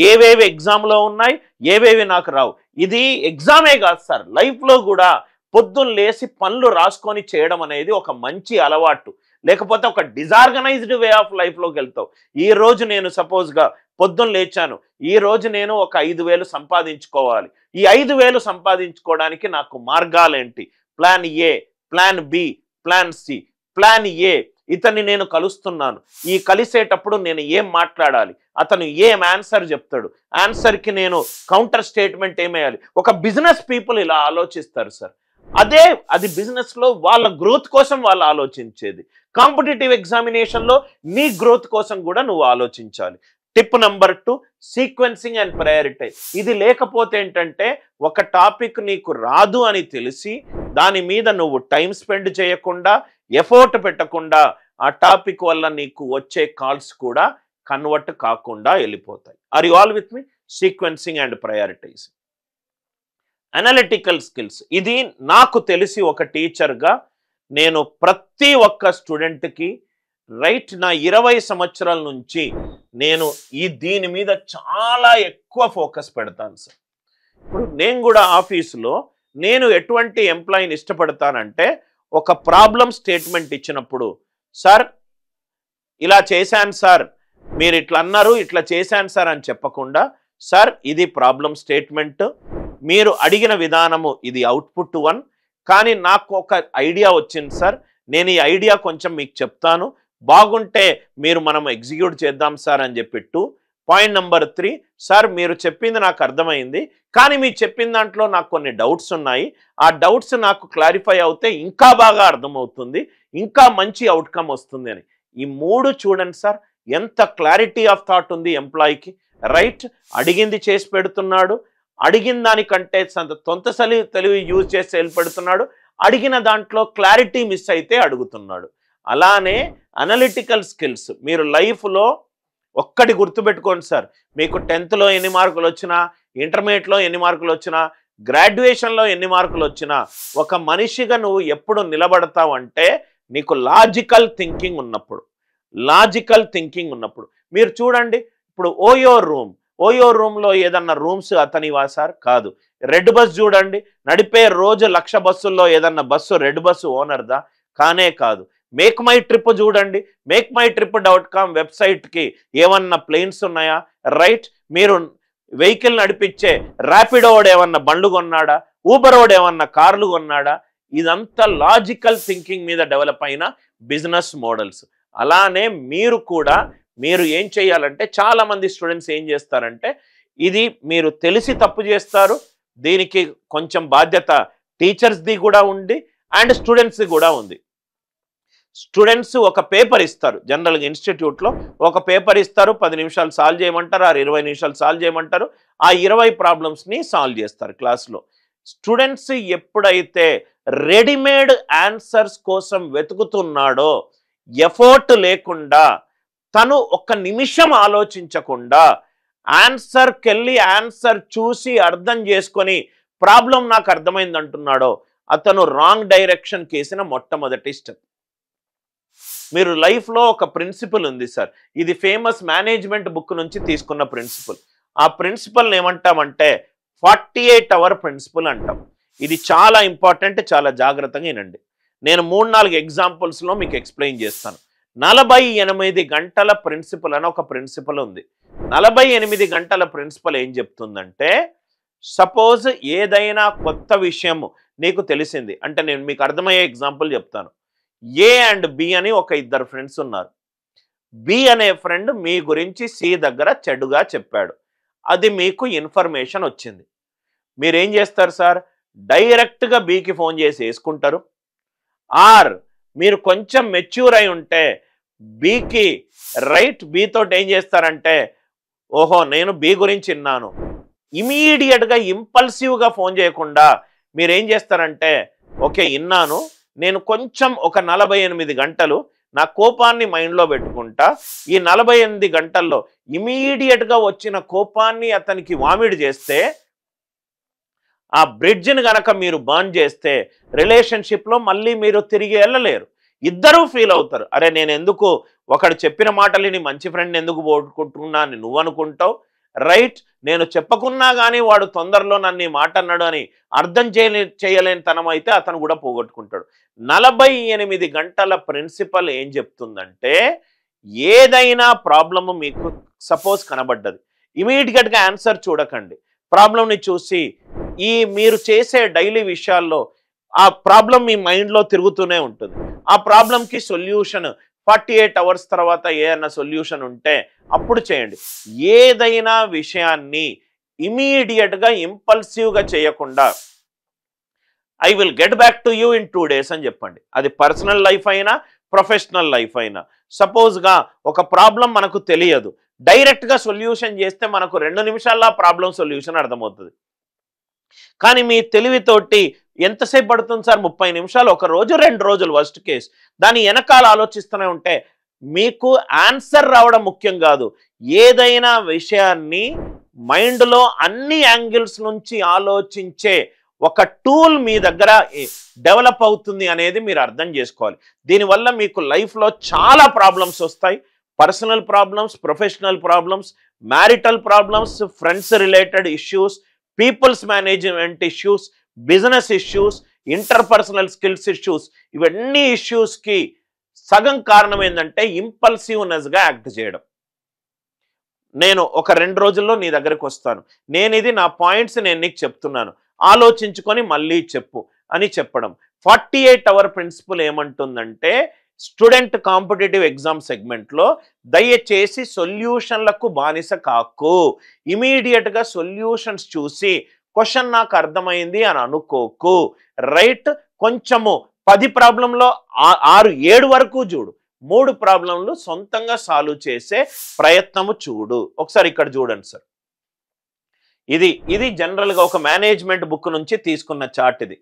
ఏవేవి ఎగ్జామ్లో ఉన్నాయి, ఏవేవి నాకు రావు. ఇది ఎగ్జామే కాదు సార్, లైఫ్లో కూడా పొద్దున్న లేసి పనులు రాసుకొని చేయడం అనేది ఒక మంచి అలవాటు. లేకపోతే ఒక డిజార్గనైజ్డ్ వే ఆఫ్ లైఫ్లోకి వెళ్తావు. ఈ రోజు నేను సపోజ్గా పొద్దున్న లేచాను, ఈ రోజు నేను ఒక 5,000 సంపాదించుకోవాలి, ఈ 5,000 సంపాదించుకోవడానికి నాకు మార్గాలేంటి? Plan A, plan B, plan C. Plan A, ఇతన్ని నేను కలుస్తున్నాను, ఈ కలిసేటప్పుడు నేను ఏం మాట్లాడాలి, అతను ఏం ఆన్సర్ చెప్తాడు, ఆన్సర్కి నేను కౌంటర్ స్టేట్మెంట్ ఏమేయాలి. ఒక బిజినెస్ పీపుల్ ఇలా ఆలోచిస్తారు సార్. అది బిజినెస్లో వాళ్ళ గ్రోత్ కోసం వాళ్ళు ఆలోచించేది. కాంపిటేటివ్ ఎగ్జామినేషన్లో నీ గ్రోత్ కోసం కూడా నువ్వు ఆలోచించాలి. Tip number 2, sequencing and prioritise. ఇది లేకపోతే ఏంటంటే ఒక టాపిక్ నీకు రాదు అని తెలిసి దాని మీద నువ్వు టైం స్పెండ్ చేయకుండా, ఎఫర్ట్ పెట్టకుండా ఆ టాపిక్ వల్ల నీకు వచ్చే కాల్స్ కూడా కన్వర్ట్ కాకుండా వెళ్ళిపోతాయి. Are you all with me? Sequencing and prioritise. Analytical skills, ఇది నాకు తెలిసి ఒక టీచర్గా నేను ప్రతి ఒక్క స్టూడెంట్కి నా 20 సంవత్సరాల నుంచి నేను దీని మీద చాలా ఎక్కువ ఫోకస్ పెడతాను సార్. ఇప్పుడు నేను కూడా ఆఫీసులో నేను ఎటువంటి ఎంప్లాయీని ఇష్టపడతానంటే, ఒక ప్రాబ్లం స్టేట్మెంట్ ఇచ్చినప్పుడు, సార్ ఇలా చేశాను సార్, మీరు ఇట్లా అన్నారు, ఇట్లా చేశాను సార్ అని చెప్పకుండా, సార్ ఇది ప్రాబ్లం స్టేట్మెంట్, మీరు అడిగిన విధానము ఇది అవుట్పుట్ 1, కానీ నాకు ఒక ఐడియా వచ్చింది సార్, నేను ఈ ఐడియా కొంచెం మీకు చెప్తాను, బాగుంటే మనం ఎగ్జిక్యూట్ చేద్దాం సార్ అని చెప్పి 2. పాయింట్ నెంబర్ 3, సార్ మీరు చెప్పింది నాకు అర్థమైంది, కానీ మీరు చెప్పిన దాంట్లో నాకు కొన్ని డౌట్స్ ఉన్నాయి, ఆ డౌట్స్ నాకు క్లారిఫై అవుతే ఇంకా బాగా అర్థమవుతుంది, ఇంకా మంచి అవుట్కమ్ వస్తుంది అని. ఈ 3 చూడండి సార్, ఎంత క్లారిటీ ఆఫ్ థాట్ ఉంది ఎంప్లాయీకి. అడిగింది చేసి పెడుతున్నాడు, అడిగిన దానికంటే సొంత తెలివి యూజ్ చేసి వెళ్ళిపెడుతున్నాడు, అడిగిన దాంట్లో క్లారిటీ మిస్ అయితే అడుగుతున్నాడు. అలానే అనలిటికల్ స్కిల్స్ మీరు లైఫ్లో ఒక్కటి గుర్తుపెట్టుకోండి సార్, మీకు 10th ఎన్ని మార్కులు వచ్చినా, ఇంటర్మీడియట్లో ఎన్ని మార్కులు వచ్చినా, గ్రాడ్యుయేషన్లో ఎన్ని మార్కులు వచ్చినా, ఒక మనిషిగా నువ్వు ఎప్పుడు నిలబడతావు అంటే నీకు లాజికల్ థింకింగ్ ఉన్నప్పుడు. మీరు చూడండి, ఇప్పుడు ఓయో రూమ్లో ఏదన్నా రూమ్స్ అతనివా సార్? కాదు. రెడ్ బస్ చూడండి, నడిపే రోజు 1,00,000 బస్సుల్లో ఏదన్నా బస్సు రెడ్ బస్సు ఓనర్దా? కానే కాదు. మేక్ మై ట్రిప్ చూడండి, makeMyTrip.com వెబ్సైట్కి ఏమన్నా ప్లేన్స్ ఉన్నాయా, రైట్? మీరు వెహికల్ నడిపించే ర్యాపిడోడ్ ఏమన్నా బండ్లు కొన్నాడా, ఊబరోడ్ ఏమన్నా కార్లు కొన్నాడా? ఇదంతా లాజికల్ థింకింగ్ మీద డెవలప్ అయిన బిజినెస్ మోడల్స్. అలానే మీరు కూడా మీరు ఏం చేయాలంటే, చాలామంది స్టూడెంట్స్ ఏం చేస్తారంటే, ఇది మీరు తెలిసి తప్పు చేస్తారు, దీనికి కొంచెం బాధ్యత టీచర్స్ది కూడా ఉంది అండ్ స్టూడెంట్స్ది కూడా ఉంది. స్టూడెంట్స్ ఒక పేపర్ ఇస్తారు, జనరల్గా ఇన్స్టిట్యూట్లో ఒక పేపర్ ఇస్తారు, 10 నిమిషాలు సాల్వ్ చేయమంటారు, 20 నిమిషాలు సాల్వ్ చేయమంటారు, ఆ 20 ప్రాబ్లమ్స్ని సాల్వ్ చేస్తారు క్లాస్లో. స్టూడెంట్స్ ఎప్పుడైతే రెడీమేడ్ ఆన్సర్స్ కోసం వెతుకుతున్నాడో, ఎఫర్ట్ లేకుండా, తను ఒక్క నిమిషం ఆలోచించకుండా ఆన్సర్కి వెళ్ళి ఆన్సర్ చూసి అర్థం చేసుకొని ప్రాబ్లం నాకు అర్థమైంది అంటున్నాడో, అతను రాంగ్ డైరెక్షన్ కేసిన మొట్టమొదటి స్టెప్. మీరు లైఫ్లో ఒక ప్రిన్సిపల్ ఉంది సార్, ఇది ఫేమస్ మేనేజ్మెంట్ బుక్ నుంచి తీసుకున్న ప్రిన్సిపల్. ఆ ప్రిన్సిపల్ని ఏమంటామంటే 48 అవర్ ప్రిన్సిపల్ అంటాం. ఇది చాలా ఇంపార్టెంట్, చాలా జాగ్రత్తగా వినండి. నేను 3-4 ఎగ్జాంపుల్స్లో మీకు ఎక్స్ప్లెయిన్ చేస్తాను. 48 గంటల ప్రిన్సిపల్ అని ఒక ప్రిన్సిపల్ ఉంది. 48 గంటల ప్రిన్సిపల్ ఏం చెప్తుందంటే, సపోజ్ ఏదైనా కొత్త విషయం నీకు తెలిసింది అంటే, నేను మీకు అర్థమయ్యే ఎగ్జాంపుల్ చెప్తాను. ఏ అండ్ బి అని ఒక ఇద్దరు ఫ్రెండ్స్ ఉన్నారు. బి అనే ఫ్రెండ్ మీ గురించి సి దగ్గర చెడుగా చెప్పాడు, అది మీకు ఇన్ఫర్మేషన్ వచ్చింది. మీరేం చేస్తారు సార్? డైరెక్ట్గా బికి ఫోన్ చేసి వేసుకుంటారు, ఆర్ మీరు కొంచెం మెచ్యూర్ అయి ఉంటే బికి రైట్ బితో ఏం చేస్తారంటే, ఓహో నేను బి గురించి విన్నాను, ఇమీడియట్గా ఇంపల్సివ్గా ఫోన్ చేయకుండా మీరేం చేస్తారంటే, ఓకే విన్నాను, నేను కొంచెం ఒక 48 గంటలు నా కోపాన్ని మైండ్లో పెట్టుకుంటా, ఈ 48 గంటల్లో ఇమీడియట్గా వచ్చిన కోపాన్ని అతనికి వామిడ్ చేస్తే, ఆ బ్రిడ్జ్ని గనక మీరు బర్న్ చేస్తే రిలేషన్షిప్లో మళ్ళీ మీరు తిరిగి వెళ్ళలేరు. ఇద్దరూ ఫీల్ అవుతారు, అరే నేను ఎందుకు ఒకడు చెప్పిన మాటలని మంచి ఫ్రెండ్ ఎందుకు పోగొట్టుకున్నా అని నువ్వు అనుకుంటావు, రైట్? నేను చెప్పకున్నా కానీ వాడు తొందరలో నన్ను ఈ మాట అన్నాడు అని అర్థం చేయలేని తనం అయితే అతను కూడా పోగొట్టుకుంటాడు. 48 గంటల ప్రిన్సిపల్ ఏం చెప్తుందంటే, ఏదైనా ప్రాబ్లము మీకు సపోజ్ కనబడ్డది, ఇమీడియట్గా ఆన్సర్ చూడకండి, ప్రాబ్లంని చూసి ఈ మీరు చేసే డైలీ విషయాల్లో ఆ ప్రాబ్లం మీ మైండ్లో తిరుగుతూనే ఉంటుంది. ఆ ప్రాబ్లంకి సొల్యూషన్ 48 అవర్స్ తర్వాత ఏదైనా సొల్యూషన్ ఉంటే అప్పుడు చేయండి. ఏదైనా విషయాన్ని ఇమీడియట్గా ఇంపల్సివ్గా చేయకుండా I will get back to you in 2 days అని చెప్పండి. అది పర్సనల్ లైఫ్ అయినా ప్రొఫెషనల్ లైఫ్ అయినా. సపోజ్గా ఒక ప్రాబ్లం మనకు తెలియదు, డైరెక్ట్గా సొల్యూషన్ చేస్తే మనకు 2 నిమిషాల్లో ప్రాబ్లం సొల్యూషన్ అర్థమవుతుంది. కానీ మీ తెలివితోటి ఎంతసేపు పడుతుంది సార్? 30 నిమిషాలు, 1 రోజు 2 రోజులు వర్స్ట్ కేస్. దాని వెనకాల ఆలోచిస్తూనే ఉంటే మీకు ఆన్సర్ రావడం ముఖ్యం కాదు, ఏదైనా విషయాన్ని మైండ్లో అన్ని యాంగిల్స్ నుంచి ఆలోచించే ఒక టూల్ మీ దగ్గర డెవలప్ అవుతుంది అనేది మీరు అర్థం చేసుకోవాలి. దీనివల్ల మీకు లైఫ్లో చాలా ప్రాబ్లమ్స్ వస్తాయి, personal problems, professional problems, marital problems, friends related issues, peoples management issues, business issues, interpersonal skills issues. ఇవన్నీ ఇష్యూస్కి సగం కారణం ఏంటంటే ఇంపల్సివ్నెస్గా యాక్ట్ చేయడం. నేను ఒక 2 రోజుల్లో నీ దగ్గరికి వస్తాను, నేను ఇది నా పాయింట్స్ నేను నీకు చెప్తున్నాను, ఆలోచించుకొని మళ్ళీ చెప్పు అని చెప్పడం. 48 అవర్ ప్రిన్సిపల్ ఏమంటుందంటే, స్టూడెంట్ కాంపిటేటివ్ ఎగ్జామ్ సెగ్మెంట్లో దయచేసి సొల్యూషన్లకు బానిస కాకు, ఇమీడియట్గా సొల్యూషన్స్ చూసి క్వశ్చన్ నాకు అర్థమైంది అని అనుకోకు, రైట్? కొంచెము 10 ప్రాబ్లంలో 6-7 వరకు చూడు, 3 ప్రాబ్లంలు సొంతంగా సాల్వ్ చేసే ప్రయత్నము చూడు. ఒకసారి ఇక్కడ చూడండి సార్, ఇది జనరల్గా ఒక మేనేజ్మెంట్ బుక్ నుంచి తీసుకున్న చార్ట్. ఇది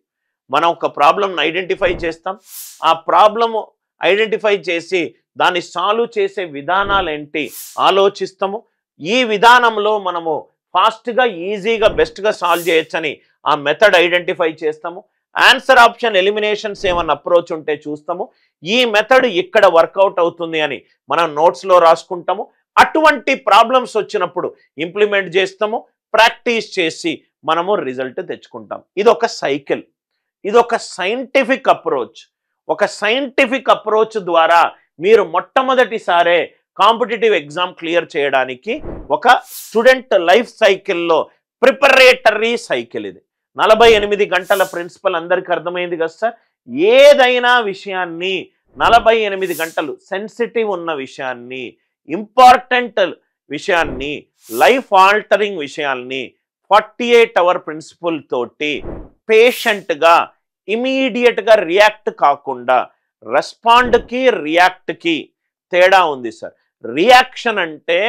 మనం ఒక ప్రాబ్లంను ఐడెంటిఫై చేస్తాం, ఆ ప్రాబ్లము ఐడెంటిఫై చేసి దాన్ని సాల్వ్ చేసే విధానాలు ఏంటి ఆలోచిస్తాము. ఈ విధానంలో మనము ఫాస్ట్గా ఈజీగా బెస్ట్గా సాల్వ్ చేయొచ్చని ఆ మెథడ్ ఐడెంటిఫై చేస్తాము. ఆన్సర్ ఆప్షన్ ఎలిమినేషన్స్ ఏమన్నా అప్రోచ్ ఉంటే చూస్తాము. ఈ మెథడ్ ఇక్కడ వర్కౌట్ అవుతుంది అని మనం నోట్స్లో రాసుకుంటాము. అటువంటి ప్రాబ్లమ్స్ వచ్చినప్పుడు ఇంప్లిమెంట్ చేస్తాము, ప్రాక్టీస్ చేసి మనము రిజల్ట్ తెచ్చుకుంటాం. ఇది ఒక సైకిల్, ఇది ఒక సైంటిఫిక్ అప్రోచ్. ఒక సైంటిఫిక్ అప్రోచ్ ద్వారా మీరు మొట్టమొదటిసారే కాంపిటేటివ్ ఎగ్జామ్ క్లియర్ చేయడానికి ఒక స్టూడెంట్ లైఫ్ సైకిల్లో ప్రిపరేటరీ సైకిల్ ఇది. 48 గంటల ప్రిన్సిపల్ అందరికీ అర్థమైంది కదా సార్. ఏదైనా విషయాన్ని 48 గంటలు సెన్సిటివ్ ఉన్న విషయాన్ని, ఇంపార్టెంట్ విషయాన్ని, లైఫ్ ఆల్టరింగ్ విషయాల్ని 48 అవర్ ప్రిన్సిపల్ తోటి పేషెంట్గా ఇమీడియట్గా రియాక్ట్ కాకుండా, రెస్పాండ్కి రియాక్ట్కి తేడా ఉంది సార్. రియాక్షన్ అంటే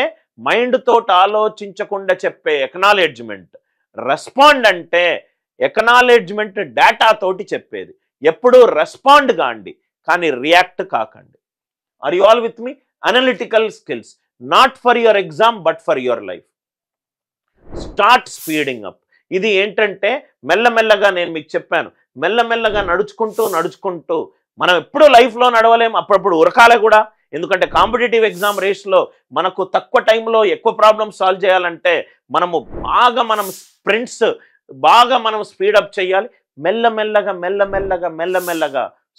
మైండ్ తోటి ఆలోచించకుండా చెప్పే ఎక్నాలెడ్జ్మెంట్, రెస్పాండ్ అంటే ఎక్నాలెడ్జ్మెంట్ డేటా తోటి చెప్పేది. ఎప్పుడు రెస్పాండ్ కాండి కానీ రియాక్ట్ కాకండి. Are you all with me? Analytical skills not for your exam but for your life. Start speeding up. ఇది ఏంటంటే మెల్లమెల్లగా నేను మీకు చెప్పాను, మెల్లమెల్లగా నడుచుకుంటూ మనం ఎప్పుడూ లైఫ్లో నడవలేం, అప్పుడప్పుడు ఉరకాలే కూడా. ఎందుకంటే కాంపిటేటివ్ ఎగ్జామ్ రేస్లో మనకు తక్కువ టైంలో ఎక్కువ ప్రాబ్లమ్స్ సాల్వ్ చేయాలంటే మనం స్ప్రింట్స్ బాగా స్పీడప్ చేయాలి. మెల్లమెల్లగా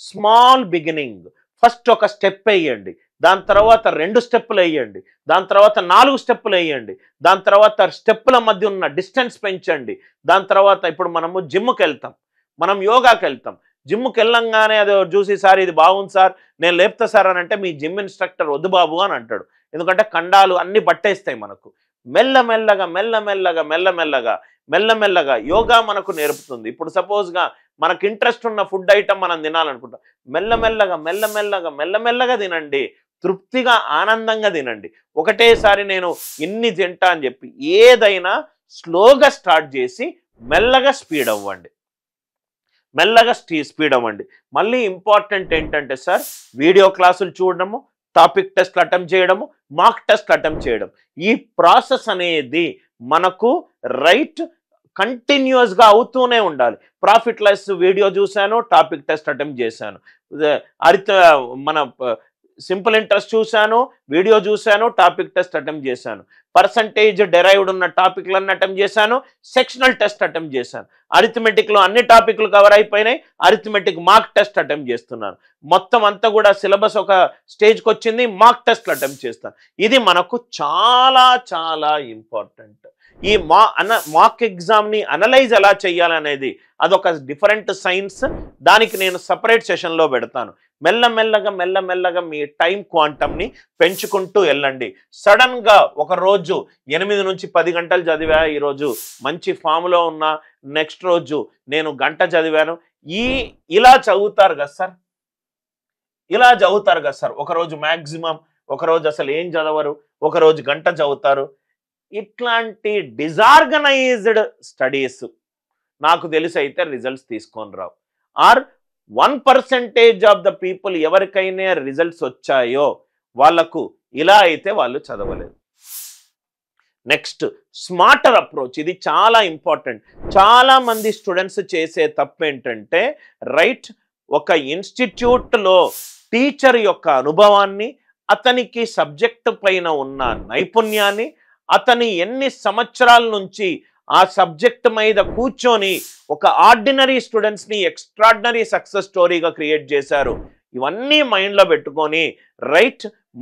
స్మాల్ బిగినింగ్. ఫస్ట్ ఒక స్టెప్ వేయండి, దాని తర్వాత 2 స్టెప్పులు వేయండి, దాని తర్వాత 4 స్టెప్పులు వేయండి, దాని తర్వాత స్టెప్పుల మధ్య ఉన్న డిస్టెన్స్ పెంచండి. దాని తర్వాత ఇప్పుడు మనము జిమ్కి వెళ్తాం, మనం యోగాకి వెళ్తాం. జిమ్కి వెళ్ళంగానే అది చూసి సార్ ఇది బాగుంది సార్ నేను లేపుతా సార్ అని అంటే మీ జిమ్ ఇన్స్ట్రక్టర్ వద్దు బాబు అని అంటాడు. ఎందుకంటే కండాలు అన్ని పట్టేస్తాయి మనకు. మెల్లమెల్లగా యోగా మనకు నేర్పుతుంది. ఇప్పుడు సపోజ్గా మనకు ఇంట్రెస్ట్ ఉన్న ఫుడ్ ఐటమ్ మనం తినాలనుకుంటాం, మెల్లమెల్లగా తినండి, తృప్తిగా ఆనందంగా తినండి. ఒకటేసారి నేను ఇన్ని తింటా అని చెప్పి ఏదైనా స్లోగా స్టార్ట్ చేసి మెల్లగా స్పీడ్ అవ్వండి. మళ్ళీ ఇంపార్టెంట్ ఏంటంటే సార్, వీడియో క్లాసులు చూడడము, టాపిక్ టెస్ట్లు అటెంప్ట్ చేయడము, మాక్ టెస్ట్ అటెంప్ట్ చేయడం. ఈ ప్రాసెస్ అనేది మనకు కంటిన్యూస్గా అవుతూనే ఉండాలి. ప్రాఫిట్ లెస్ వీడియో చూశాను, టాపిక్ టెస్ట్ అటెంప్ట్ చేశాను. మన సింపుల్ ఇంట్రెస్ట్ చూశాను, వీడియో చూశాను, టాపిక్ టెస్ట్ అటెంప్ట్ చేశాను. పర్సంటేజ్ డెరైవ్డ్ ఉన్న టాపిక్లన్నీ అటెంప్ట్ చేశాను, సెక్షనల్ టెస్ట్ అటెంప్ట్ చేశాను. అరిథమెటిక్లో అన్ని టాపిక్లు కవర్ అయిపోయినాయి, అరిథమెటిక్ మార్క్ టెస్ట్ అటెంప్ట్ చేస్తున్నాను. మొత్తం అంతా కూడా సిలబస్ ఒక స్టేజ్కి వచ్చింది, మార్క్ టెస్ట్లు అటెంప్ట్ చేస్తాను. ఇది మనకు చాలా ఇంపార్టెంట్. ఈ మాక్ ఎగ్జామ్ని అనలైజ్ ఎలా చేయాలనేది అదొక డిఫరెంట్ సైన్స్. దానికి నేను సపరేట్ సెషన్లో పెడతాను. మెల్లమెల్లగా మీ టైం క్వాంటమ్ని పెంచుకుంటూ వెళ్ళండి. సడన్గా ఒకరోజు 8 నుంచి 10 గంటలు చదివా, ఈరోజు మంచి ఫామ్లో ఉన్నా, నెక్స్ట్ రోజు నేను గంట చదివాను, ఇలా చదువుతారు కదా సార్. ఒకరోజు మ్యాక్సిమం, ఒకరోజు అసలు ఏం చదవరు, ఒకరోజు గంట చదువుతారు. ఇట్లాంటి డిజార్గనైజ్డ్ స్టడీస్ నాకు తెలిసి అయితే రిజల్ట్స్ తీసుకొని రావు. ఆర్ 1% ఆఫ్ ద పీపుల్ ఎవరికైనా రిజల్ట్స్ వచ్చాయో వాళ్లకు ఇలా అయితే వాళ్ళు చదవలేదు. Next smarter approach. ఇది చాలా ఇంపార్టెంట్. చాలా మంది స్టూడెంట్స్ చేసే తప్పు ఏంటంటే ఒక ఇన్స్టిట్యూట్లో టీచర్ యొక్క అనుభవాన్ని, అతనికి సబ్జెక్ట్ పైన ఉన్న నైపుణ్యాన్ని, అతని ఎన్ని సంవత్సరాల నుంచి ఆ సబ్జెక్ట్ మీద కూర్చొని ఒక ఆర్డినరీ స్టూడెంట్స్ని ఎక్స్ట్రాడినరీ సక్సెస్ స్టోరీగా క్రియేట్ చేశారు. ఇవన్నీ మైండ్లో పెట్టుకొని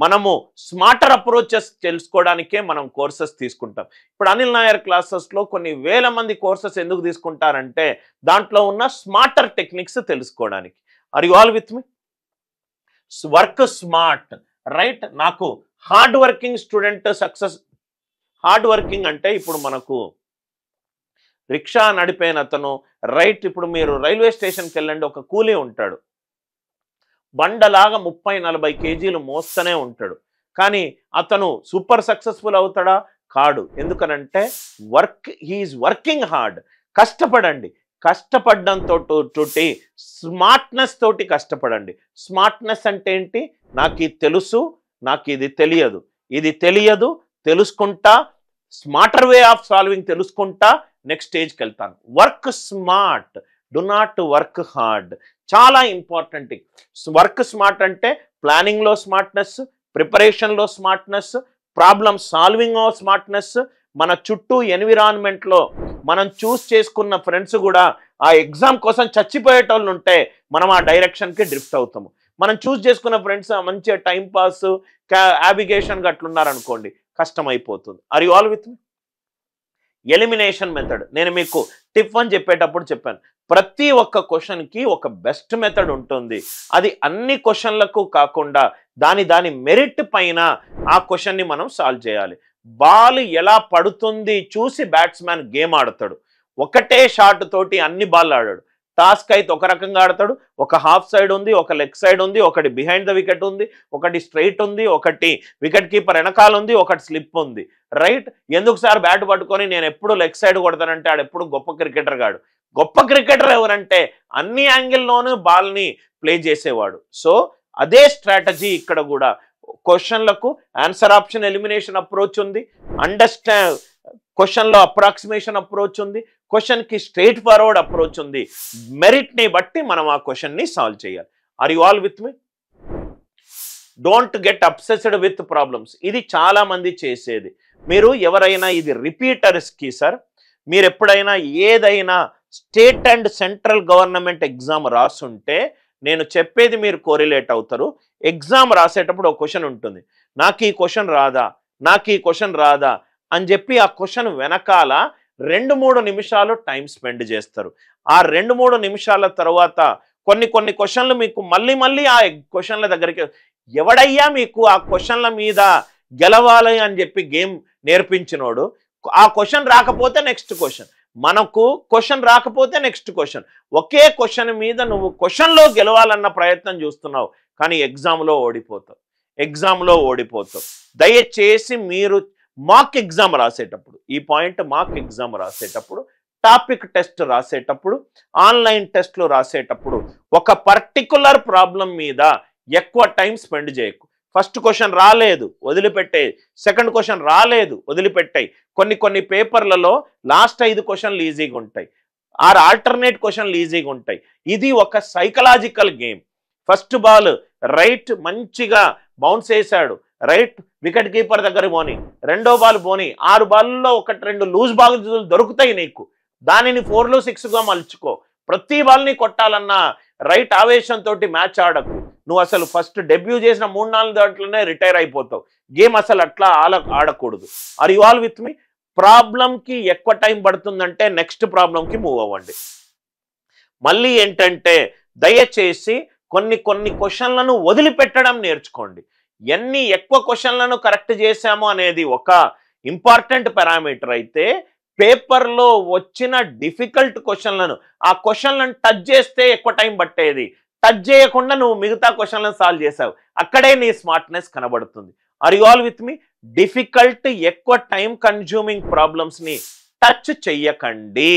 మనము స్మార్టర్ అప్రోచెస్ తెలుసుకోవడానికే మనం కోర్సెస్ తీసుకుంటాం. ఇప్పుడు అనిల్ నాయర్ క్లాసెస్లో కొన్ని వేల మంది కోర్సెస్ ఎందుకు తీసుకుంటారంటే దాంట్లో ఉన్న స్మార్టర్ టెక్నిక్స్ తెలుసుకోవడానికి. Are you all with me? Work smart. నాకు hard working student success. Hard working అంటే ఇప్పుడు మనకు రిక్షా నడిపేన అతను ఇప్పుడు మీరు రైల్వే స్టేషన్కి వెళ్ళండి, ఒక కూలీ ఉంటాడు, బండలాగా 30-40 కేజీలు మోస్తూనే ఉంటాడు. కానీ అతను సూపర్ సక్సెస్ఫుల్ అవుతాడా? కాడు. ఎందుకనంటే హీఈస్ వర్కింగ్ హార్డ్. కష్టపడండి. కష్టపడడంతో స్మార్ట్నెస్ తోటి కష్టపడండి. స్మార్ట్నెస్ అంటే ఏంటి? నాకు ఇది తెలుసు, నాకు ఇది తెలియదు, తెలుసుకుంటా, స్మార్టర్ వే ఆఫ్ సాల్వింగ్ తెలుసుకుంటా, నెక్స్ట్ స్టేజ్కి వెళ్తాను. Work smart, do not work hard. చాలా ఇంపార్టెంట్. వర్క్ స్మార్ట్ అంటే ప్లానింగ్లో స్మార్ట్నెస్, ప్రిపరేషన్లో స్మార్ట్నెస్, ప్రాబ్లమ్ సాల్వింగ్ స్మార్ట్నెస్, మన చుట్టూ ఎన్విరాన్మెంట్లో మనం చూస్ చేసుకున్న ఫ్రెండ్స్ కూడా ఆ ఎగ్జామ్ కోసం చచ్చిపోయేటోళ్ళు ఉంటే మనం ఆ డైరెక్షన్కి డ్రిఫ్ట్ అవుతాము. మనం చూస్ చేసుకున్న ఫ్రెండ్స్ మంచిగా టైం పాస్ యావిగేషన్గా అట్లున్నారనుకోండి, కష్టమైపోతుంది. Are you all with me? Elimination method నేను మీకు టిప్ 1 చెప్పేటప్పుడు చెప్పాను. ప్రతి ఒక్క క్వశ్చన్కి ఒక బెస్ట్ మెథడ్ ఉంటుంది. అది అన్ని క్వశ్చన్లకు కాకుండా దాని మెరిట్ పైన ఆ క్వశ్చన్ని మనం సాల్వ్ చేయాలి. బాల్ ఎలా పడుతుంది చూసి బ్యాట్స్మెన్ గేమ్ ఆడతాడు. ఒకటే షాట్ తోటి అన్ని బాల్ ఆడాడు. టాస్క్ అయితే ఒక రకంగా ఆడతాడు. ఒక హాఫ్ సైడ్ ఉంది, ఒక లెగ్ సైడ్ ఉంది, ఒకటి బిహైండ్ ద వికెట్ ఉంది, ఒకటి స్ట్రైట్ ఉంది, ఒకటి వికెట్ కీపర్ వెనకాల ఉంది, ఒకటి స్లిప్ ఉంది. రైట్? ఎందుకు సార్ బ్యాట్ పట్టుకొని నేను ఎప్పుడు లెగ్ సైడ్ కొడతానంటే ఆడు ఎప్పుడు గొప్ప క్రికెటర్ కాడు. గొప్ప క్రికెటర్ ఎవరంటే అన్ని యాంగిల్లోనూ బాల్ని ప్లే చేసేవాడు. సో అదే స్ట్రాటజీ ఇక్కడ కూడా. క్వశ్చన్లకు ఆన్సర్ ఆప్షన్ ఎలిమినేషన్ అప్రోచ్ ఉంది, అండర్స్టాండ్ క్వశ్చన్లో అప్రాక్సిమేషన్ అప్రోచ్ ఉంది, క్వశ్చన్కి స్ట్రైట్ ఫార్వర్డ్ అప్రోచ్ ఉంది. మెరిట్ని బట్టి మనం ఆ క్వశ్చన్ని సాల్వ్ చేయాలి. Are you all with me? Don't get obsessed with problems. ఇది చాలా మంది చేసేది. మీరు ఎవరైనా ఇది రిపీటర్స్కి సార్, మీరు ఎప్పుడైనా ఏదైనా state and central government exam రాసుంటే నేను చెప్పేది మీరు కోరిలేట్ అవుతారు. ఎగ్జామ్ రాసేటప్పుడు ఒక క్వశ్చన్ ఉంటుంది, నాకు ఈ క్వశ్చన్ రాదా, నాకు ఈ క్వశ్చన్ రాదా అని చెప్పి ఆ క్వశ్చన్ వెనకాల 2-3 నిమిషాలు టైం స్పెండ్ చేస్తారు. ఆ 2-3 నిమిషాల తర్వాత కొన్ని క్వశ్చన్లు మీకు మళ్ళీ ఆ క్వశ్చన్ల దగ్గరికి, ఎవడయ్యా మీకు ఆ క్వశ్చన్ల మీద గెలవాలి అని చెప్పి గేమ్ నేర్పించినోడు, ఆ క్వశ్చన్ రాకపోతే నెక్స్ట్ క్వశ్చన్, మనకు క్వశ్చన్ రాకపోతే నెక్స్ట్ క్వశ్చన్, ఒకే క్వశ్చన్ మీద నువ్వు క్వశ్చన్లో గెలవాలన్న ప్రయత్నం చూస్తున్నావు, కానీ ఎగ్జామ్లో ఓడిపోతావు. దయచేసి మీరు మాక్ ఎగ్జామ్ రాసేటప్పుడు, ఈ పాయింట్, మాక్ ఎగ్జామ్ రాసేటప్పుడు, టాపిక్ టెస్ట్ రాసేటప్పుడు, ఆన్లైన్ టెస్ట్లు రాసేటప్పుడు ఒక పర్టికులర్ ప్రాబ్లం మీద ఎక్కువ టైం స్పెండ్ చేయకు. ఫస్ట్ క్వశ్చన్ రాలేదు వదిలిపెట్టాయి, సెకండ్ క్వశ్చన్ రాలేదు వదిలిపెట్టాయి. కొన్ని పేపర్లలో లాస్ట్ 5 క్వశ్చన్లు ఈజీగా ఉంటాయి, ఆల్టర్నేట్ క్వశ్చన్లు ఈజీగా ఉంటాయి. ఇది ఒక psychological game. First ball right మంచిగా బౌన్స్ వేసాడు, రైట్ వికెట్ కీపర్ దగ్గర పోని, రెండో బాల్ పోని, 6 బాల్లో 1-2 లూజ్ బాల్ దొరుకుతాయి నీకు, దానిని 4 6గా మలుచుకో. ప్రతి బాల్ని కొట్టాలన్న రైట్ ఆవేశంతో మ్యాచ్ ఆడకు. నువ్వు అసలు ఫస్ట్ డెబ్యూ చేసిన 3-4 దాంట్లోనే రిటైర్ అయిపోతావు. గేమ్ అసలు అట్లా ఆడకూడదు. ఆర్ యు ఆల్ విత్ మీ? ప్రాబ్లంకి ఎక్కువ టైం పడుతుందంటే నెక్స్ట్ ప్రాబ్లంకి మూవ్ అవ్వండి. మళ్ళీ ఏంటంటే దయచేసి కొన్ని క్వశ్చన్లను వదిలిపెట్టడం నేర్చుకోండి. ఎన్ని ఎక్కువ క్వశ్చన్లను కరెక్ట్ చేశాము అనేది ఒక ఇంపార్టెంట్ పారామీటర్ అయితే, పేపర్లో వచ్చిన డిఫికల్ట్ క్వశ్చన్లను, ఆ క్వశ్చన్లను టచ్ చేస్తే ఎక్కువ టైం పట్టేది, టచ్ చేయకుండా నువ్వు మిగతా క్వశ్చన్లను సాల్వ్ చేసావు, అక్కడే నీ స్మార్ట్నెస్ కనబడుతుంది. Are you all with me? Difficult ఎక్కువ టైం కన్జ్యూమింగ్ ప్రాబ్లమ్స్ని టచ్ చెయ్యకండి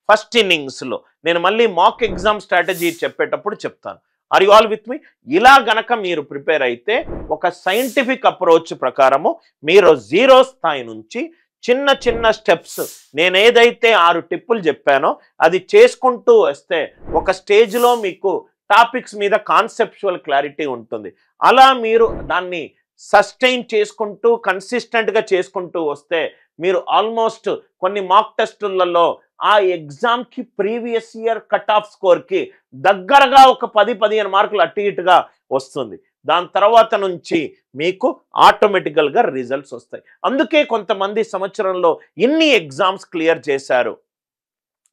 ఫస్ట్ ఇన్నింగ్స్లో. నేను మళ్ళీ మాక్ ఎగ్జామ్ స్ట్రాటజీ చెప్పేటప్పుడు చెప్తాను. Are you all with me? ఇలా గనక మీరు ప్రిపేర్ అయితే ఒక సైంటిఫిక్ అప్రోచ్ ప్రకారము మీరు 0 స్థాయి నుంచి చిన్న స్టెప్స్, నేను ఏదైతే 6 టిప్పులు చెప్పానో అది చేసుకుంటూ వస్తే ఒక స్టేజ్లో మీకు టాపిక్స్ మీద కాన్సెప్చువల్ క్లారిటీ ఉంటుంది. అలా మీరు దాన్ని సస్టైన్ చేసుకుంటూ కన్సిస్టెంట్గా చేసుకుంటూ వస్తే మీరు ఆల్మోస్ట్ కొన్ని మాక్ టెస్టులలో ఆ ఎగ్జామ్కి ప్రీవియస్ ఇయర్ కట్ ఆఫ్ స్కోర్కి దగ్గరగా ఒక 10-15 మార్కులు అటు ఇటుగా వస్తుంది. దాని తర్వాత నుంచి మీకు ఆటోమేటికల్గా రిజల్ట్స్ వస్తాయి. అందుకే కొంతమంది సంవత్సరంలో ఇన్ని ఎగ్జామ్స్ క్లియర్ చేశారు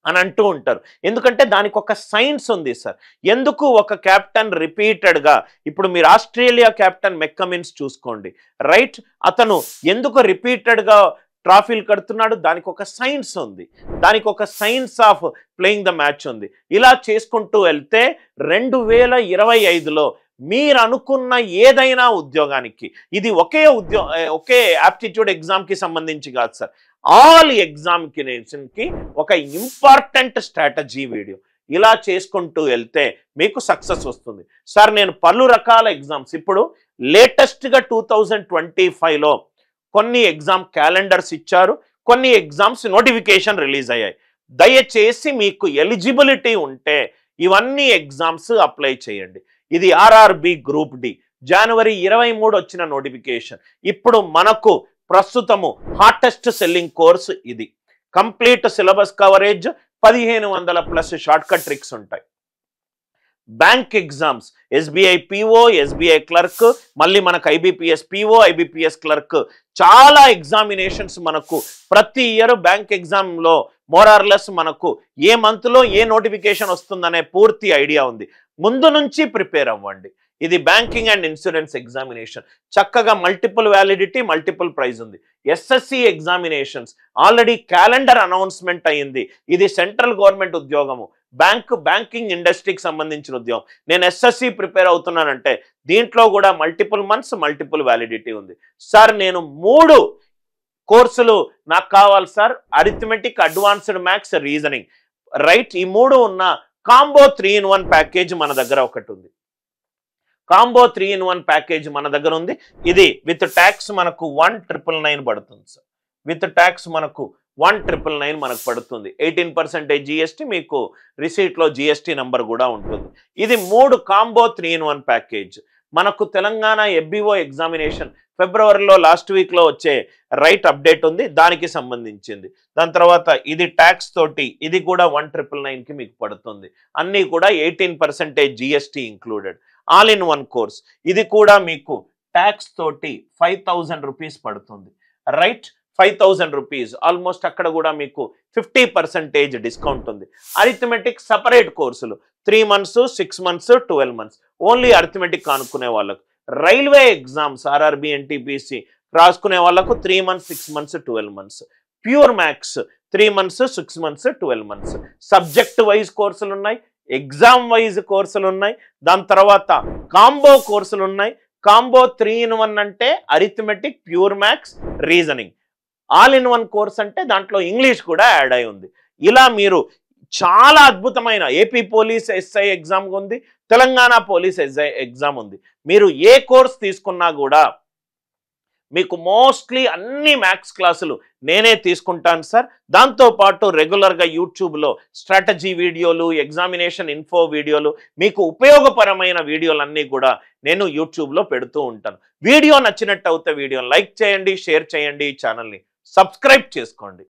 అని అంటూ ఉంటారు. ఎందుకంటే దానికి ఒక సైన్స్ ఉంది సార్. ఎందుకు ఒక కెప్టెన్ రిపీటెడ్గా, ఇప్పుడు మీరు ఆస్ట్రేలియా కెప్టెన్ మెక్కమిన్స్ చూసుకోండి, రైట్, అతను ఎందుకు రిపీటెడ్గా ట్రాఫీలు కడుతున్నాడు? దానికి ఒక సైన్స్ ఉంది, దానికి ఒక science of playing the match ఉంది. ఇలా చేసుకుంటూ వెళ్తే 2025లో మీరు అనుకున్న ఏదైనా ఉద్యోగానికి, ఇది ఒకే యాప్టిట్యూడ్ ఎగ్జామ్కి సంబంధించి కాదు సార్, ఆల్ ఎగ్జామినేషన్కి ఒక ఇంపార్టెంట్ స్ట్రాటజీ వీడియో. ఇలా చేసుకుంటూ వెళ్తే మీకు సక్సెస్ వస్తుంది. సార్ నేను పలు రకాల ఎగ్జామ్స్, ఇప్పుడు లేటెస్ట్గా 2025లో కొన్ని ఎగ్జామ్ క్యాలెండర్స్ ఇచ్చారు, కొన్ని ఎగ్జామ్స్ నోటిఫికేషన్ రిలీజ్ అయ్యాయి. దయచేసి మీకు ఎలిజిబిలిటీ ఉంటే ఇవన్నీ ఎగ్జామ్స్ అప్లై చేయండి. ఇది ఆర్ఆర్బి గ్రూప్ డి జనవరి 23 వచ్చిన నోటిఫికేషన్. ఇప్పుడు మనకు ప్రస్తుతము హార్టెస్ట్ సెల్లింగ్ కోర్స్ ఇది. Complete syllabus coverage, 1500 plus shortcut tricks ఉంటాయి. Bank exams SBI PO, SBI clerk, మళ్ళీ మనకు ఐబీపీఎస్ పిఓ, ఐబీపీఎస్ క్లర్క్, చాలా ఎగ్జామినేషన్స్ మనకు ప్రతి ఇయర్ బ్యాంక్ ఎగ్జామ్లో మోరార్లెస్ మనకు ఏ మంత్లో ఏ నోటిఫికేషన్ వస్తుందనే పూర్తి ఐడియా ఉంది. ముందు నుంచి ప్రిపేర్ అవ్వండి. ఇది బ్యాంకింగ్ అండ్ ఇన్సూరెన్స్ ఎగ్జామినేషన్, చక్కగా మల్టిపుల్ వ్యాలిడిటీ, మల్టిపుల్ ప్రైజ్ ఉంది. SSC examinations already calendar announcement అయ్యింది. ఇది సెంట్రల్ గవర్నమెంట్ ఉద్యోగము, బ్యాంకింగ్ ఇండస్ట్రీకి సంబంధించిన ఉద్యోగం. నేను ఎస్ఎస్సి ప్రిపేర్ అవుతున్నానంటే దీంట్లో కూడా మల్టిపుల్ మంత్స్, మల్టిపుల్ వ్యాలిడిటీ ఉంది. సార్ నేను 3 కోర్సులు నాకు కావాలి sir, arithmetic, advanced maths, reasoning, right? ఈ 3 ఉన్న కాంబో 3-in-1 ప్యాకేజ్ మన దగ్గర ఒకటి ఉంది. కాంబో 3-in-1 ప్యాకేజ్ మన దగ్గర ఉంది. ఇది విత్ ట్యాక్స్ మనకు 1999 పడుతుంది సార్. విత్ ట్యాక్స్ మనకు 1999 మనకు పడుతుంది. 18% జిఎస్టీ, మీకు రిసీట్లో జిఎస్టీ నంబర్ కూడా ఉంటుంది. ఇది 3 కాంబో 3-in-1 ప్యాకేజ్. మనకు తెలంగాణ ఎఫ్బిఓ ఎగ్జామినేషన్ ఫిబ్రవరిలో లాస్ట్ వీక్లో వచ్చే రైట్ అప్డేట్ ఉంది, దానికి సంబంధించింది. దాని తర్వాత ఇది ట్యాక్స్ తోటి ఇది కూడా 1999కి మీకు పడుతుంది. అన్నీ కూడా 18% GST included. All in one course. ఇది కూడా మీకు ట్యాక్స్ తోటి 5000 రూపీస్ పడుతుంది, రైట్? 5000 rupees almost. అక్కడ కూడా మీకు 50% డిస్కౌంట్ ఉంది. అరిథమెటిక్ సపరేట్ కోర్సులు 3 months, 6 months, 12 months only arithmetic అనుకునే వాళ్ళకు. రైల్వే ఎగ్జామ్స్ ఆర్ఆర్బి, ఎన్టీపీసీ రాసుకునే వాళ్ళకు 3 months, 6 months, 12 months. Pure maths 3 months, 6 months, 12 months. Subject wise కోర్సులు ఉన్నాయి, ఎగ్జామ్ వైజ్ కోర్సులు ఉన్నాయి. దాని తర్వాత కాంబో కోర్సులు ఉన్నాయి. కాంబో 3-in-1 అంటే arithmetic, pure maths, reasoning. All in one course అంటే దాంట్లో ఇంగ్లీష్ కూడా యాడ్ అయి ఉంది. ఇలా మీరు చాలా అద్భుతమైన ఏపీ పోలీస్ ఎస్ఐ ఎగ్జామ్ ఉంది, తెలంగాణ పోలీస్ ఎస్ఐ ఎగ్జామ్ ఉంది. మీరు ఏ కోర్స్ తీసుకున్నా కూడా మీకు మోస్ట్లీ అన్ని మ్యాథ్స్ క్లాసులు నేనే తీసుకుంటాను సార్. దాంతోపాటు రెగ్యులర్గా యూట్యూబ్లో స్ట్రాటజీ వీడియోలు, ఎగ్జామినేషన్ ఇన్ఫో వీడియోలు, మీకు ఉపయోగపరమైన వీడియోలన్నీ కూడా నేను యూట్యూబ్లో పెడుతూ ఉంటాను. వీడియో నచ్చినట్టు అయితే వీడియోని లైక్ చేయండి, షేర్ చేయండి, ఛానల్ని సబ్స్క్రైబ్ చేసుకోండి.